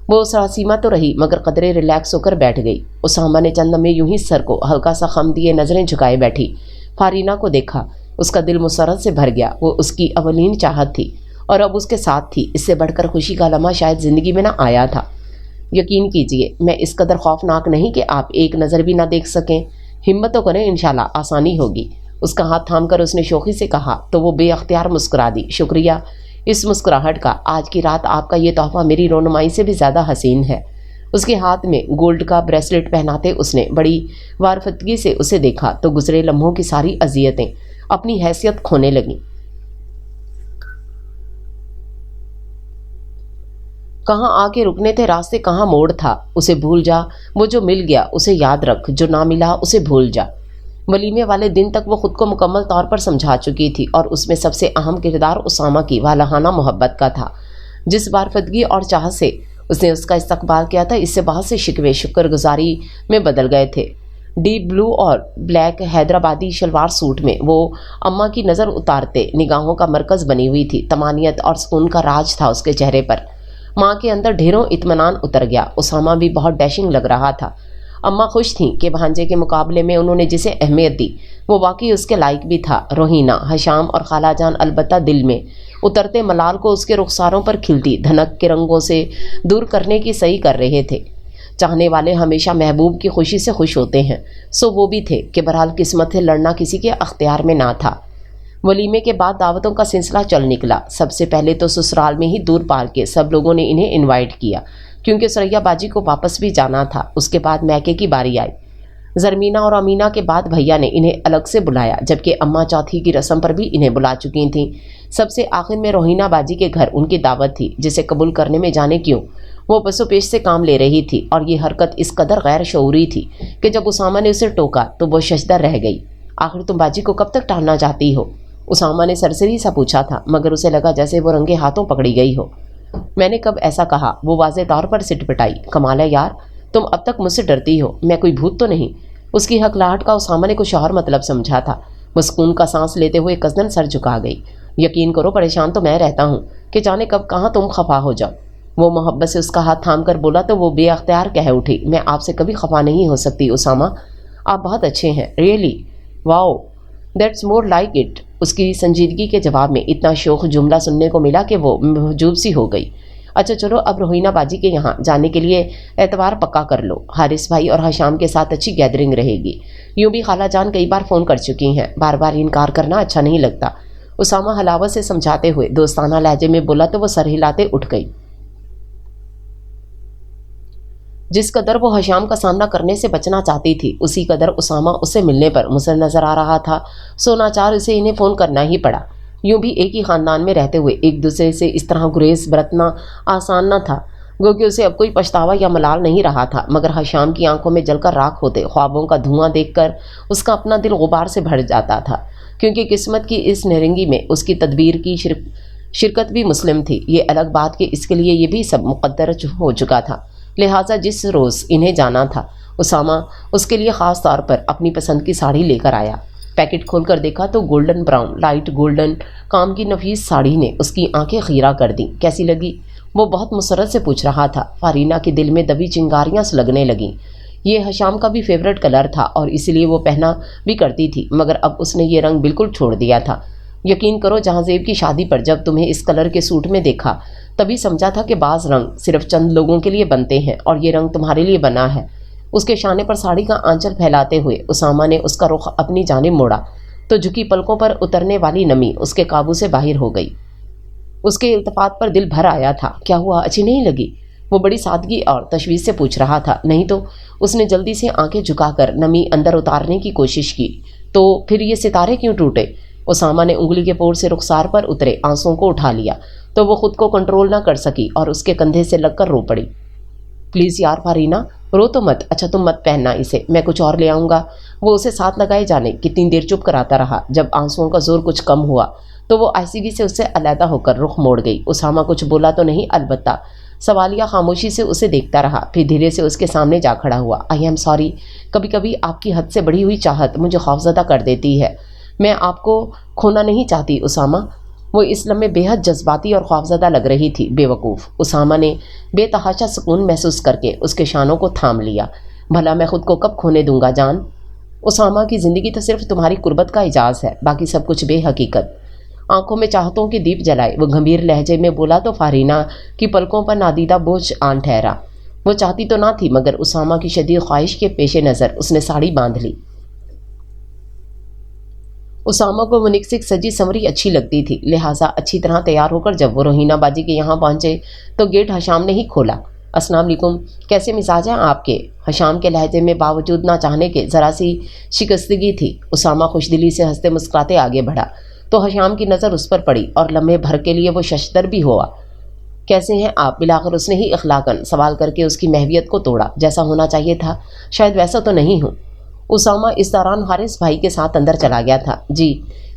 وہ سراسیمہ تو رہی مگر قدرے ریلیکس ہو کر بیٹھ گئی۔ اسامہ نے چند لمحے یوں ہی سر کو ہلکا سا خم دیے نظریں جھکائے بیٹھی فارینہ کو دیکھا۔ اس کا دل مسرت سے بھر گیا۔ وہ اس کی اولین چاہت تھی اور اب اس کے ساتھ تھی۔ اس سے بڑھ کر خوشی کا لمحہ شاید زندگی میں نہ آیا تھا۔ یقین کیجئے میں اس قدر خوفناک نہیں کہ آپ ایک نظر بھی نہ دیکھ سکیں۔ ہمت تو کریں، انشاءاللہ آسانی ہوگی۔ اس کا ہاتھ تھام کر اس نے شوخی سے کہا تو وہ بے اختیار مسکرا دی۔ شکریہ، اس مسکراہٹ کا۔ آج کی رات آپ کا یہ تحفہ میری رونمائی سے بھی زیادہ حسین ہے۔ اس کے ہاتھ میں گولڈ کا بریسلٹ پہناتے اس نے بڑی وارفتگی سے اسے دیکھا تو گزرے لمحوں کی ساری اذیتیں اپنی حیثیت کھونے لگیں۔ کہاں آ کے رکنے تھے راستے، کہاں موڑ تھا، اسے بھول جا۔ وہ جو مل گیا اسے یاد رکھ، جو نہ ملا اسے بھول جا۔ ولیمے والے دن تک وہ خود کو مکمل طور پر سمجھا چکی تھی اور اس میں سب سے اہم کردار اسامہ کی والہانہ محبت کا تھا۔ جس وارفتگی اور چاہت سے اس نے اس کا استقبال کیا تھا، اس سے بہت سے شکوے شکر گزاری میں بدل گئے تھے۔ ڈیپ بلو اور بلیک حیدرآبادی شلوار سوٹ میں وہ اماں کی نظر اتارتے نگاہوں کا مرکز بنی ہوئی تھی۔ طمانینت اور سکون کا راج تھا اس کے چہرے پر۔ ماں کے اندر ڈھیروں اطمینان اتر گیا۔ اسامہ بھی بہت ڈیشنگ لگ رہا تھا۔ اماں خوش تھیں کہ بھانجے کے مقابلے میں انہوں نے جسے اہمیت دی وہ واقعی اس کے لائق بھی تھا۔ روہینہ، حشام اور خالہ جان البتہ دل میں اترتے ملال کو اس کے رخساروں پر کھلتی دھنک کے رنگوں سے دور کرنے کی صحیح کر رہے تھے۔ چاہنے والے ہمیشہ محبوب کی خوشی سے خوش ہوتے ہیں، سو وہ بھی تھے کہ بہرحال قسمت سے لڑنا کسی کے اختیار میں نہ تھا۔ ولیمے کے بعد دعوتوں کا سلسلہ چل نکلا۔ سب سے پہلے تو سسرال میں ہی دور پار کے سب لوگوں نے انہیں انوائٹ کیا کیونکہ سریا باجی کو واپس بھی جانا تھا۔ اس کے بعد میکے کی باری آئی۔ زرمینہ اور امینہ کے بعد بھیا نے انہیں الگ سے بلایا، جبکہ اماں چوتھی کی رسم پر بھی انہیں بلا چکی تھیں۔ سب سے آخر میں روہینہ باجی کے گھر ان کی دعوت تھی، جسے قبول کرنے میں جانے کیوں وہ پسو پیش سے کام لے رہی تھی، اور یہ حرکت اس قدر غیر شعوری تھی کہ جب اسامہ نے اسے ٹوکا تو وہ ششدر رہ گئی۔ آخر تم باجی کو کب تک ٹالنا چاہتی ہو؟ اسامہ نے سرسری سا پوچھا تھا، مگر اسے لگا جیسے وہ رنگے ہاتھوں پکڑی گئی ہو۔ میں نے کب ایسا کہا؟ وہ واضح طور پر سٹ پٹائی۔ کمال ہے یار، تم اب تک مجھ سے ڈرتی ہو، میں کوئی بھوت تو نہیں؟ اس کی ہکلاہٹ کا اسامہ نے کچھ اور مطلب سمجھا تھا۔ وہ سکون کا سانس لیتے ہوئے قصدن سر جھکا گئی۔ یقین کرو پریشان تو میں رہتا ہوں کہ جانے کب کہاں تم خفا ہو جاؤ۔ وہ محبت سے اس کا ہاتھ تھام کر بولا تو وہ بے اختیار کہہ اٹھی، میں آپ سے کبھی خفا نہیں ہو سکتی اسامہ، آپ بہت اچھے ہیں، really, wow, that's more like it. اس کی سنجیدگی کے جواب میں اتنا شوخ جملہ سننے کو ملا کہ وہ محجوب سی ہو گئی۔ اچھا چلو اب روہینہ باجی کے یہاں جانے کے لیے اعتبار پکا کر لو۔ حارث بھائی اور حشام کے ساتھ اچھی گیدرنگ رہے گی۔ یوں بھی خالہ جان کئی بار فون کر چکی ہیں، بار بار انکار کرنا اچھا نہیں لگتا۔ اسامہ حلاوت سے سمجھاتے ہوئے دوستانہ لہجے میں بولا تو وہ سر ہلاتے اٹھ گئی۔ جس قدر وہ حشام کا سامنا کرنے سے بچنا چاہتی تھی، اسی قدر اسامہ اس سے ملنے پر مصر نظر آ رہا تھا، سو ناچار اسے انہیں فون کرنا ہی پڑا۔ یوں بھی ایک ہی خاندان میں رہتے ہوئے ایک دوسرے سے اس طرح گریز برتنا آسان نہ تھا، گو کہ اسے اب کوئی پچھتاوا یا ملال نہیں رہا تھا، مگر حشام کی آنکھوں میں جل کر راکھ ہوتے خوابوں کا دھواں دیکھ کر اس کا اپنا دل غبار سے بھر جاتا تھا، کیونکہ قسمت کی اس نہرنگی میں اس کی تدبیر کی شرکت بھی مسلم تھی۔ یہ الگ بات کہ اس کے لیے یہ بھی سب مقدر ہو چکا تھا، لہٰذا جس روز انہیں جانا تھا اسامہ اس کے لیے خاص طور پر اپنی پسند کی ساڑی لے کر آیا۔ پیکٹ کھول کر دیکھا تو گولڈن براؤن لائٹ گولڈن کام کی نفیس ساڑی نے اس کی آنکھیں خیرہ کر دیں۔ کیسی لگی؟ وہ بہت مسرت سے پوچھ رہا تھا۔ فارینہ کے دل میں دبی چنگاریاں سلگنے لگیں۔ یہ حشام کا بھی فیورٹ کلر تھا اور اس لیے وہ پہنا بھی کرتی تھی، مگر اب اس نے یہ رنگ بالکل چھوڑ دیا تھا۔ یقین کرو جہاں زیب کی شادی پر جب تمہیں اس کلر کے سوٹ میں دیکھا تبھی سمجھا تھا کہ بعض رنگ صرف چند لوگوں کے لیے بنتے ہیں اور یہ رنگ تمہارے لیے بنا ہے۔ اس کے شانے پر ساڑی کا آنچل پھیلاتے ہوئے اسامہ نے اس کا رخ اپنی جانب موڑا تو جھکی پلکوں پر اترنے والی نمی اس کے قابو سے باہر ہو گئی۔ اس کے التفات پر دل بھر آیا تھا۔ کیا ہوا، اچھی نہیں لگی؟ وہ بڑی سادگی اور تشویش سے پوچھ رہا تھا۔ نہیں تو، اس نے جلدی سے آنکھیں جھکا کر نمی اندر اتارنے کی کوشش کی۔ تو پھر یہ ستارے کیوں ٹوٹے؟ اسامہ نے انگلی کے پور سے رخسار پر اترے آنسوں کو اٹھا لیا تو وہ خود کو کنٹرول نہ کر سکی اور اس کے کندھے سے لگ کر رو پڑی۔ پلیز یار فارینہ، رو تو مت۔ اچھا تم مت پہننا اسے، میں کچھ اور لے آؤں گا۔ وہ اسے ساتھ لگائے جانے کتنی دیر چپ کراتا رہا۔ جب آنسوؤں کا زور کچھ کم ہوا تو وہ آہستگی سے اس سے علیحدہ ہو کر رخ موڑ گئی۔ اسامہ کچھ بولا تو نہیں، البتہ سوالیہ خاموشی سے اسے دیکھتا رہا، پھر دھیرے سے اس کے سامنے جا کھڑا ہوا۔ آئی ایم سوری، کبھی کبھی آپ کی حد سے بڑھی ہوئی چاہت مجھے خوفزدہ کر دیتی ہے۔ میں آپ کو کھونا نہیں چاہتی اسامہ۔ وہ اس لمحے بے حد جذباتی اور خوفزدہ لگ رہی تھی۔ بے وقوف، اسامہ نے بے تحاشا سکون محسوس کر کے اس کے شانوں کو تھام لیا۔ بھلا میں خود کو کب کھونے دوں گا جان؟ اسامہ کی زندگی تو صرف تمہاری قربت کا اعجاز ہے، باقی سب کچھ بے حقیقت۔ آنکھوں میں چاہتوں کی دیپ جلائے وہ گمبھیر لہجے میں بولا تو فارینہ کی پلکوں پر نادیدہ بوجھ آن ٹھہرا۔ وہ چاہتی تو نہ تھی مگر اسامہ کی شدید خواہش کے پیش نظر اس نے ساڑی باندھ لی۔ اسامہ کو وہ نکسک سجی سنوری اچھی لگتی تھی، لہٰذا اچھی طرح تیار ہو کر جب وہ روہینہ باجی کے یہاں پہنچے تو گیٹ حشام نے ہی کھولا۔ السلام علیکم، کیسے مزاج ہیں آپ کے؟ حشام کے لہجے میں باوجود نہ چاہنے کے ذرا سی شکستگی تھی۔ اسامہ خوش دلی سے ہنستے مسکراتے آگے بڑھا تو حشام کی نظر اس پر پڑی اور لمحے بھر کے لیے وہ ششدر بھی ہوا۔ کیسے ہیں آپ؟ بلاخر اس نے ہی اخلاقاً سوال کر کے اس کی محویت کو توڑا۔ جیسا ہونا چاہیے تھا شاید ویسا تو نہیں ہوں۔ اسامہ اس دوران حارث بھائی کے ساتھ اندر چلا گیا تھا۔ جی،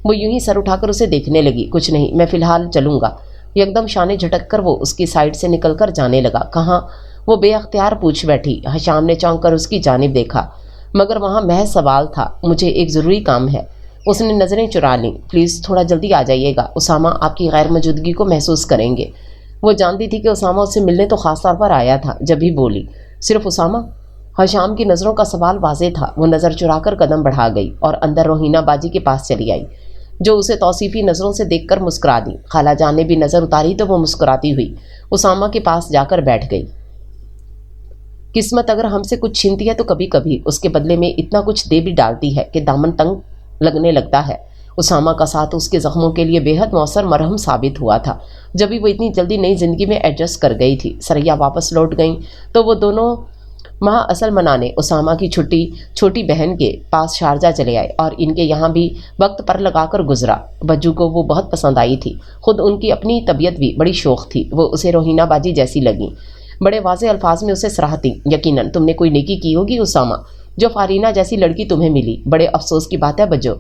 وہ یوں ہی سر اٹھا کر اسے دیکھنے لگی۔ کچھ نہیں، میں فی الحال چلوں گا۔ یکدم شانے جھٹک کر وہ اس کی سائڈ سے نکل کر جانے لگا۔ کہاں؟ وہ بے اختیار پوچھ بیٹھی۔ حشام نے چونک کر اس کی جانب دیکھا مگر وہاں محض سوال تھا۔ مجھے ایک ضروری کام ہے۔ اس نے نظریں چرا لیں۔ پلیز تھوڑا جلدی آ جائیے گا، اسامہ آپ کی غیر موجودگی کو محسوس کریں گے۔ وہ جانتی تھی کہ اسامہ اس سے ملنے تو خاص طور پر آیا تھا، جب ہی بولی، صرف اسامہ؟ حشام کی نظروں کا سوال واضح تھا۔ وہ نظر چرا کر قدم بڑھا گئی اور اندر روہینہ باجی کے پاس چلی آئی، جو اسے توصیفی نظروں سے دیکھ کر مسکرا دی۔ خالہ جان نے بھی نظر اتاری تو وہ مسکراتی ہوئی اسامہ کے پاس جا کر بیٹھ گئی۔ قسمت اگر ہم سے کچھ چھینتی ہے تو کبھی کبھی اس کے بدلے میں اتنا کچھ دے بھی ڈالتی ہے کہ دامن تنگ لگنے لگتا ہے۔ اسامہ کا ساتھ اس کے زخموں کے لیے بے حد مؤثر مرہم ثابت ہوا تھا۔ جبھی وہ اتنی جلدی نئی زندگی میں ایڈجسٹ کر گئی تھی۔ سریا واپس لوٹ گئیں تو وہ دونوں ماہ اصل منانے اسامہ کی چھوٹی بہن کے پاس شارجہ چلے آئے اور ان کے یہاں بھی وقت پر لگا کر گزرا۔ بجو کو وہ بہت پسند آئی تھی، خود ان کی اپنی طبیعت بھی بڑی شوخ تھی۔ وہ اسے روہینہ باجی جیسی لگیں، بڑے واضح الفاظ میں اسے سراہتی۔ یقیناً تم نے کوئی نیکی کی ہوگی اسامہ، جو فارینہ جیسی لڑکی تمہیں ملی۔ بڑے افسوس کی بات ہے بجو،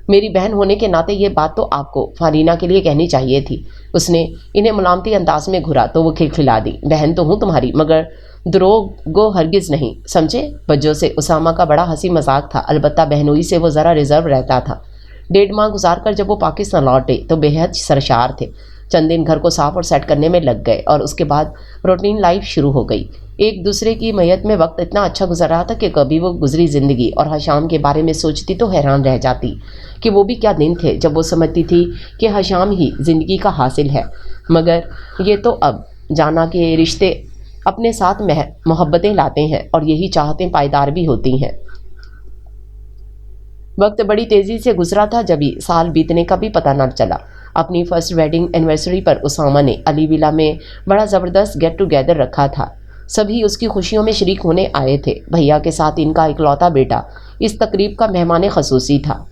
میری بہن ہونے کے ناطے یہ بات تو آپ کو فارینہ کے لیے کہنی چاہیے تھی۔ اس نے انہیں ملامتی انداز میں گھورا تو وہ کھلکھلا دی۔ بہن تو ہوں تمہاری مگر دروغ ہرگز نہیں، سمجھے؟ بجو سے اسامہ کا بڑا ہنسی مذاق تھا، البتہ بہنوئی سے وہ ذرا ریزرو رہتا تھا۔ 1.5 ماہ گزار کر جب وہ پاکستان لوٹے تو بے حد سرشار تھے۔ چند دن گھر کو صاف اور سیٹ کرنے میں لگ گئے اور اس کے بعد روٹین لائف شروع ہو گئی۔ ایک دوسرے کی میت میں وقت اتنا اچھا گزر رہا تھا کہ کبھی وہ گزری زندگی اور حشام کے بارے میں سوچتی تو حیران رہ جاتی کہ وہ بھی کیا دن تھے جب وہ سمجھتی تھی کہ حشام ہی زندگی کا حاصل ہے، مگر یہ تو اب جانا کہ رشتے اپنے ساتھ محبتیں لاتے ہیں اور یہی چاہتیں پائیدار بھی ہوتی ہیں۔ وقت بڑی تیزی سے گزرا تھا، جبھی سال بیتنے کا بھی پتہ نہ چلا۔ اپنی فرسٹ ویڈنگ اینیورسری پر اسامہ نے علی ولا میں بڑا زبردست گیٹ ٹوگیدر رکھا تھا۔ سبھی اس کی خوشیوں میں شریک ہونے آئے تھے۔ بھیا کے ساتھ ان کا اکلوتا بیٹا اس تقریب کا مہمان خصوصی تھا۔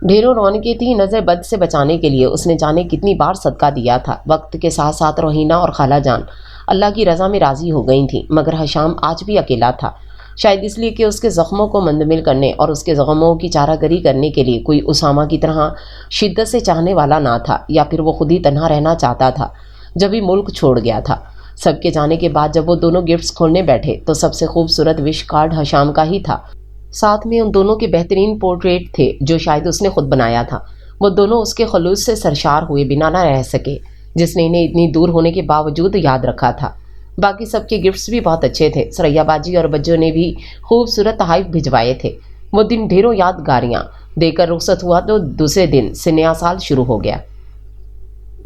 ڈھیروں رونقیں تھیں، نظر بد سے بچانے کے لیے اس نے جانے کتنی بار صدقہ دیا تھا۔ وقت کے ساتھ ساتھ روہینہ اور خالہ جان اللہ کی رضا میں راضی ہو گئی تھیں، مگر حشام آج بھی اکیلا تھا، شاید اس لیے کہ اس کے زخموں کو مندمل کرنے اور اس کے زخموں کی چارہ گری کرنے کے لیے کوئی اسامہ کی طرح شدت سے چاہنے والا نہ تھا، یا پھر وہ خود ہی تنہا رہنا چاہتا تھا جب ہی ملک چھوڑ گیا تھا۔ سب کے جانے کے بعد جب وہ دونوں گفٹس کھولنے بیٹھے تو سب سے خوبصورت وش کارڈ حشام کا ہی تھا، ساتھ میں ان دونوں کے بہترین پورٹریٹ تھے جو شاید اس نے خود بنایا تھا۔ وہ دونوں اس کے خلوص سے سرشار ہوئے بنا نہ رہ سکے، جس نے انہیں اتنی دور ہونے کے باوجود یاد رکھا تھا۔ باقی سب کے گفٹس بھی بہت اچھے تھے۔ سریا باجی اور بجو نے بھی خوبصورت تحائف بھجوائے تھے۔ وہ دن ڈھیروں یادگاریاں دے کر رخصت ہوا تو دوسرے دن سے نیا سال شروع ہو گیا۔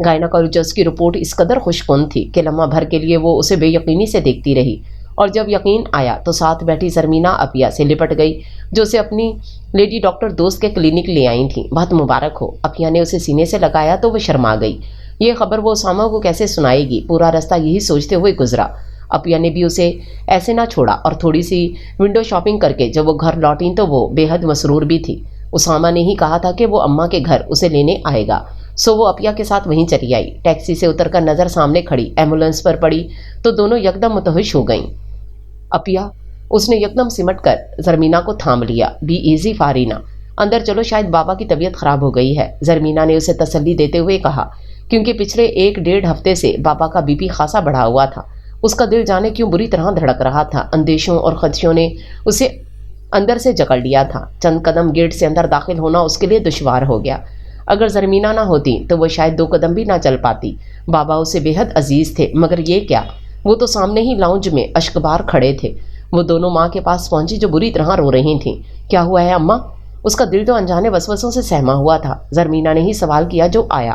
گائناکولوجسٹ کی رپورٹ اس قدر خوش کن تھی کہ لمحہ بھر کے لیے وہ اسے بے یقینی سے دیکھتی رہی، اور جب یقین آیا تو ساتھ بیٹھی زرمینہ اپیا سے لپٹ گئی، جو اسے اپنی لیڈی ڈاکٹر دوست کے کلینک لے آئی تھیں۔ بہت مبارک ہو۔ اپیا نے اسے سینے سے لگایا تو وہ شرما گئی۔ یہ خبر وہ اسامہ کو کیسے سنائے گی، پورا راستہ یہی سوچتے ہوئے گزرا۔ اپیا نے بھی اسے ایسے نہ چھوڑا اور تھوڑی سی ونڈو شاپنگ کر کے جب وہ گھر لوٹیں تو وہ بے حد مسرور بھی تھی۔ اسامہ نے ہی کہا تھا کہ وہ اماں کے گھر اسے لینے آئے گا، سو وہ اپیا کے ساتھ وہیں چلی آئی۔ ٹیکسی سے اتر کر نظر سامنے کھڑی ایمبولینس پر پڑی تو دونوں یکدم متوحش ہو گئیں۔ اپیا، اس نے یکدم سمٹ کر زرمینہ کو تھام لیا۔ بی ایزی فارینہ، اندر چلو، شاید بابا کی طبیعت خراب ہو گئی ہے، زرمینہ نے اسے تسلی دیتے ہوئے کہا، کیونکہ پچھلے 1-1.5 ہفتے سے بابا کا بی پی خاصا بڑھا ہوا تھا۔ اس کا دل جانے کیوں بری طرح دھڑک رہا تھا۔ اندیشوں اور خدشوں نے اسے اندر سے جکڑ لیا تھا۔ چند قدم گیٹ سے اندر داخل ہونا اس کے لیے دشوار ہو گیا۔ اگر زرمینہ نہ ہوتی تو وہ شاید 2 قدم بھی نہ چل پاتی۔ بابا اسے بے حد عزیز تھے، مگر یہ کیا، وہ تو سامنے ہی لاؤنج میں اشکبار کھڑے تھے۔ وہ دونوں ماں کے پاس پہنچی جو بری طرح رو رہی تھیں۔ کیا ہوا ہے اماں؟ اس کا دل تو انجانے وسوسوں سے سہما ہوا تھا۔ زرمینہ نے ہی سوال کیا جو آیا۔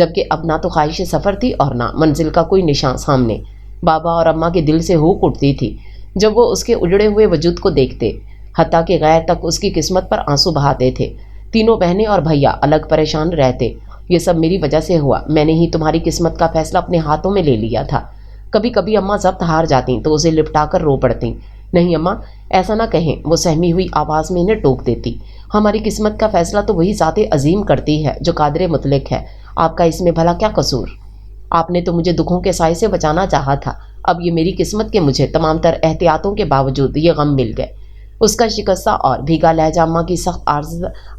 جبکہ اب نہ تو خواہش سفر تھی اور نہ منزل کا کوئی نشان سامنے۔ بابا اور اماں کے دل سے ہوک اٹھتی تھی جب وہ اس کے اجڑے ہوئے وجود کو دیکھتے، حتیٰ کہ غیر تک اس کی قسمت پر آنسو بہاتے تھے۔ تینوں بہنیں اور بھیا الگ پریشان رہتے۔ یہ سب میری وجہ سے ہوا، میں نے ہی تمہاری قسمت کا فیصلہ اپنے ہاتھوں میں لے لیا تھا۔ کبھی کبھی اماں ضبط ہار جاتیں تو اسے لپٹا کر رو پڑتیں۔ نہیں اماں، ایسا نہ کہیں، وہ سہمی ہوئی آواز میں انہیں ٹوک دیتی۔ ہماری قسمت کا فیصلہ تو وہی ذات عظیم کرتی ہے جو قادر مطلق ہے، آپ کا اس میں بھلا کیا قصور؟ آپ نے تو مجھے دکھوں کے سائے سے بچانا چاہا تھا، اب یہ میری قسمت کہ مجھے تمام تر احتیاطوں کے باوجود یہ غم مل گئے۔ اس کا شکستہ اور بھیگا لہجہ اماں کی سخت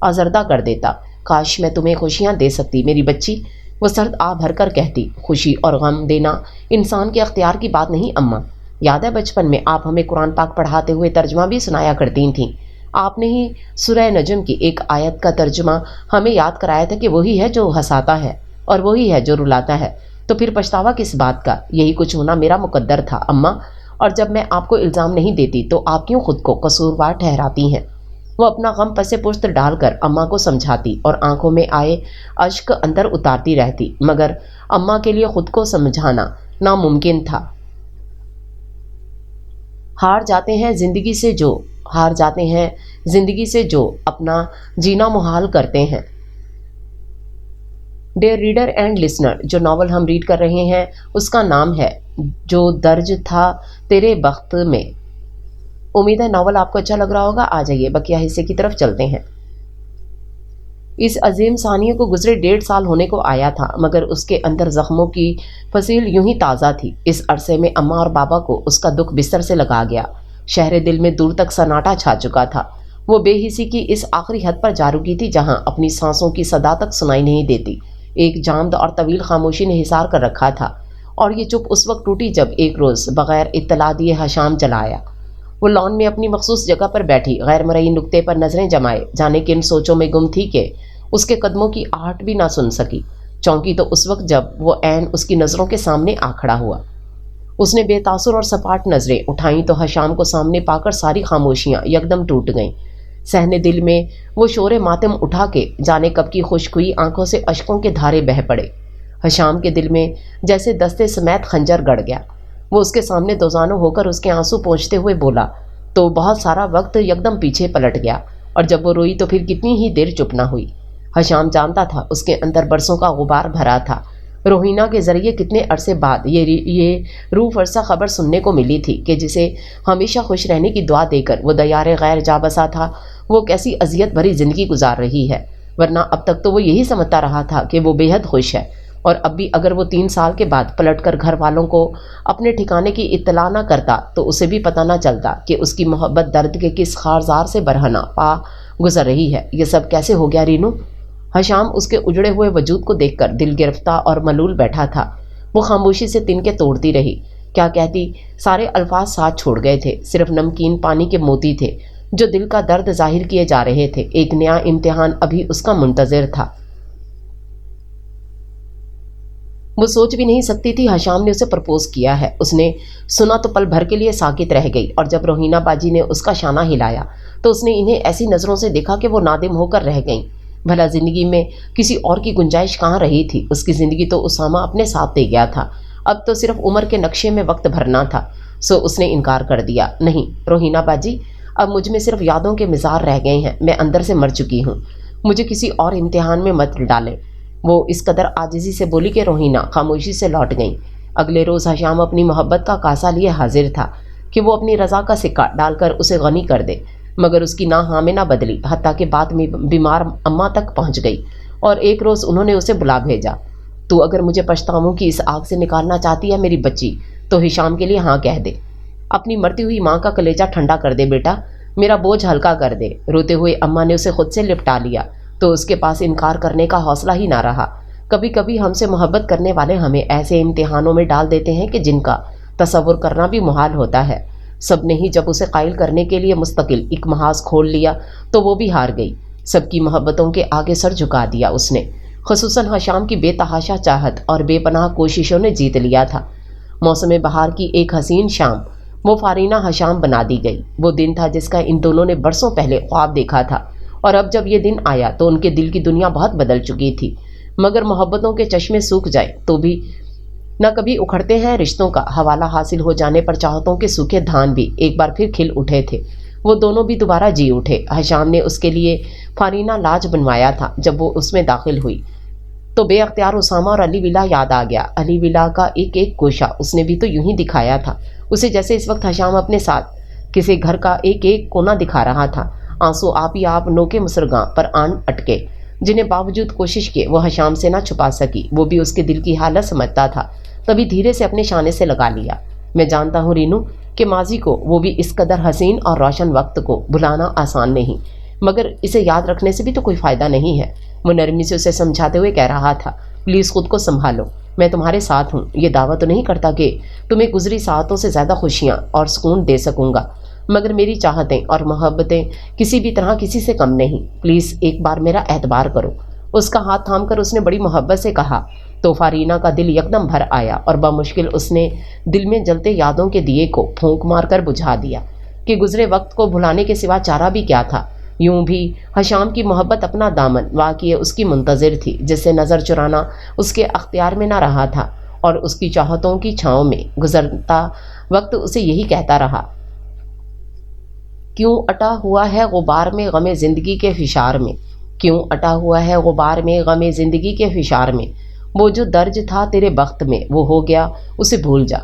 آزردہ کر دیتا۔ کاش میں تمہیں خوشیاں دے سکتی میری بچی، وہ سرد آ بھر کر کہتی۔ خوشی اور غم دینا انسان کے اختیار کی بات نہیں اماں، یاد ہے بچپن میں آپ ہمیں قرآن پاک پڑھاتے ہوئے ترجمہ بھی سنایا کرتی تھیں۔ آپ نے ہی سورہ نجم کی ایک آیت کا ترجمہ ہمیں یاد کرایا تھا کہ وہی ہے جو ہنساتا ہے اور وہی ہے جو رلاتا ہے، تو پھر پچھتاوا کس بات کا؟ یہی کچھ ہونا میرا مقدر تھا اماں، اور جب میں آپ کو الزام نہیں دیتی تو آپ کیوں خود کو قصوروار ٹھہراتی ہیں؟ وہ اپنا غم پس پشت ڈال کر اماں کو سمجھاتی اور آنکھوں میں آئے اشک اندر اتارتی رہتی، مگر اماں کے لیے خود کو سمجھانا ناممکن تھا۔ ہار جاتے ہیں زندگی سے جو اپنا جینا محال کرتے ہیں۔ ڈیئر ریڈر اینڈ لسنر، جو ناول ہم ریڈ کر رہے ہیں اس کا نام ہے جو درج تھا تیرے بخت میں۔ امید ہے ناول آپ کو اچھا لگ رہا ہوگا۔ آ جائیے بقیہ حصے کی طرف چلتے ہیں۔ اس عظیم ثانیے کو گزرے 1.5 سال ہونے کو آیا تھا، مگر اس کے اندر زخموں کی فصیل یوں ہی تازہ تھی۔ اس عرصے میں اماں اور بابا کو اس کا دکھ بستر سے لگا گیا۔ شہر دل میں دور تک سناٹا چھا چکا تھا۔ وہ بے حسی کی اس آخری حد پر جا رکی تھی جہاں اپنی سانسوں کی صدا تک سنائی نہیں دیتی۔ ایک جامد اور طویل خاموشی نے حصار کر رکھا تھا، اور یہ چپ اس وقت ٹوٹی جب ایک روز بغیر اطلاع دیے حشام چلا آیا۔ وہ لان میں اپنی مخصوص جگہ پر بیٹھی غیر مرئی نقطے پر نظریں جمائے جانے کن سوچوں میں گم تھی کہ اس کے قدموں کی آہٹ بھی نہ سن سکی۔ چونکی تو اس وقت جب وہ عین اس کی نظروں کے سامنے آ کھڑا ہوا۔ اس نے بے تاثر اور سپاٹ نظریں اٹھائیں تو حشام کو سامنے پا کر ساری خاموشیاں یکدم ٹوٹ گئیں۔ سہنے دل میں وہ شور ماتم اٹھا کے جانے کب کی خشک ہوئی آنکھوں سے اشکوں کے دھارے بہہ پڑے۔ حشام کے دل میں جیسے دستے سمیت خنجر گڑ گیا۔ وہ اس کے سامنے دوزانوں ہو کر اس کے آنسو پونچھتے ہوئے بولا تو بہت سارا وقت یکدم پیچھے پلٹ گیا، اور جب وہ روئی تو پھر کتنی ہی دیر چپ نہ ہوئی۔ حشام جانتا تھا اس کے اندر برسوں کا غبار بھرا تھا۔ روہینہ کے ذریعے کتنے عرصے بعد یہ روح فرسا خبر سننے کو ملی تھی کہ جسے ہمیشہ خوش رہنے کی دعا دے کر وہ دیار غیر جا بسا تھا، وہ کیسی اذیت بھری زندگی گزار رہی ہے، ورنہ اب تک تو وہ یہی سمجھتا رہا تھا کہ وہ بے حد خوش ہے، اور اب بھی اگر وہ 3 سال کے بعد پلٹ کر گھر والوں کو اپنے ٹھکانے کی اطلاع نہ کرتا تو اسے بھی پتہ نہ چلتا کہ اس کی محبت درد کے کس خارزار سے برہنہ پا گزر رہی ہے۔ یہ سب کیسے ہو گیا رینو؟ حشام اس کے اجڑے ہوئے وجود کو دیکھ کر دل گرفتہ اور ملول بیٹھا تھا۔ وہ خاموشی سے تنکے توڑتی رہی۔ کیا کہتی؟ سارے الفاظ ساتھ چھوڑ گئے تھے، صرف نمکین پانی کے موتی تھے جو دل کا درد ظاہر کیے جا رہے تھے۔ ایک نیا امتحان ابھی اس کا منتظر تھا۔ وہ سوچ بھی نہیں سکتی تھی حشام نے اسے پرپوز کیا ہے۔ اس نے سنا تو پل بھر کے لیے ساکت رہ گئی، اور جب روہینہ باجی نے اس کا شانہ ہلایا تو اس نے انہیں ایسی نظروں سے دیکھا کہ وہ نادم ہو کر رہ گئیں۔ بھلا زندگی میں کسی اور کی گنجائش کہاں رہی تھی؟ اس کی زندگی تو اسامہ اپنے ساتھ دے گیا تھا، اب تو صرف عمر کے نقشے میں وقت بھرنا تھا۔ سو اس نے انکار کر دیا۔ نہیں روہینہ باجی، اب مجھ میں صرف یادوں کے مزار رہ گئے ہیں، میں اندر سے مر چکی ہوں، مجھے کسی اور امتحان میں مت ڈالیں۔ وہ اس قدر عاجزی سے بولی کہ روہینہ خاموشی سے لوٹ گئیں۔ اگلے روز حشام اپنی محبت کا کاسہ لیے حاضر تھا کہ وہ اپنی رضا کا سکہ ڈال کر اسے غنی کر دے، مگر اس کی نہ ہاں میں نہ بدلی، حتیٰ کہ بات میں بیمار اماں تک پہنچ گئی، اور ایک روز انہوں نے اسے بلا بھیجا۔ تو اگر مجھے پچھتاووں کی اس آگ سے نکالنا چاہتی ہے میری بچی تو حشام کے لیے ہاں کہہ دے، اپنی مرتی ہوئی ماں کا کلیجہ ٹھنڈا کر دے بیٹا، میرا بوجھ ہلکا کر دے۔ روتے ہوئے اماں نے اسے خود سے لپٹا لیا تو اس کے پاس انکار کرنے کا حوصلہ ہی نہ رہا۔ کبھی کبھی ہم سے محبت کرنے والے ہمیں ایسے امتحانوں میں ڈال دیتے ہیں کہ جن کا تصور کرنا بھی محال ہوتا ہے۔ سب نے ہی جب اسے قائل کرنے کے لیے مستقل ایک محاذ کھول لیا تو وہ بھی ہار گئی۔ سب کی محبتوں کے آگے سر جھکا دیا اس نے۔ خصوصاً حشام کی بے تحاشا چاہت اور بے پناہ کوششوں نے جیت لیا تھا۔ موسم بہار کی ایک حسین شام وہ فارینہ حشام بنا دی گئی۔ وہ دن تھا جس کا ان دونوں نے برسوں پہلے خواب دیکھا تھا، اور اب جب یہ دن آیا تو ان کے دل کی دنیا بہت بدل چکی تھی۔ مگر محبتوں کے چشمے سوکھ جائے تو بھی نہ کبھی اکھڑتے ہیں رشتوں کا حوالہ حاصل ہو جانے پر چاہتوں کے سوکھے دھان بھی ایک بار پھر کھل اٹھے تھے۔ وہ دونوں بھی دوبارہ جی اٹھے۔ حشام نے اس کے لیے فارینہ لاج بنوایا تھا۔ جب وہ اس میں داخل ہوئی تو بے اختیار اسامہ اور علی ولا یاد آ گیا۔ علی ولا کا ایک ایک گوشہ اس نے بھی تو یوں ہی دکھایا تھا اسے جیسے اس وقت حشام اپنے ساتھ کسی گھر کا ایک ایک کونا دکھا رہا تھا۔ آنسو آپ ہی آپ نوکے مسرگاں پر آن اٹکے، جنہیں باوجود کوشش کیے وہ حشام سے نہ چھپا سکی۔ وہ بھی اس کے دل کی حالت سمجھتا تھا، تبھی دھیرے سے اپنے شانے سے لگا لیا۔ میں جانتا ہوں رینو کہ ماضی کو، وہ بھی اس قدر حسین اور روشن وقت کو بھلانا آسان نہیں، مگر اسے یاد رکھنے سے بھی تو کوئی فائدہ نہیں ہے۔ وہ نرمی سے اسے سمجھاتے ہوئے کہہ رہا تھا، پلیز خود کو سنبھالو، میں تمہارے ساتھ ہوں۔ یہ دعویٰ تو نہیں کرتا کہ تمہیں گزری ساعتوں سے زیادہ خوشیاں اور سکون دے سکوں گا، مگر میری چاہتیں اور محبتیں کسی بھی طرح کسی سے کم نہیں۔ پلیز ایک بار میرا اعتبار کرو۔ اس کا ہاتھ تھام کر اس نے بڑی محبت سے کہا تو فارینہ کا دل یکدم بھر آیا اور بمشکل اس نے دل میں جلتے یادوں کے دیے کو پھونک مار کر بجھا دیا کہ گزرے وقت کو بھلانے کے سوا چارہ بھی کیا تھا۔ یوں بھی حشام کی محبت اپنا دامن واقعی اس کی منتظر تھی، جس سے نظر چرانا اس کے اختیار میں نہ رہا تھا، اور اس کی چاہتوں کی چھاؤں میں گزرتا وقت اسے یہی کہتا رہا، کیوں اٹا ہوا ہے غبار میں غم زندگی کے فشار میں، کیوں اٹا ہوا ہے غبار میں غم زندگی کے فشار میں، وہ جو درج تھا تیرے بخت میں وہ ہو گیا، اسے بھول جا۔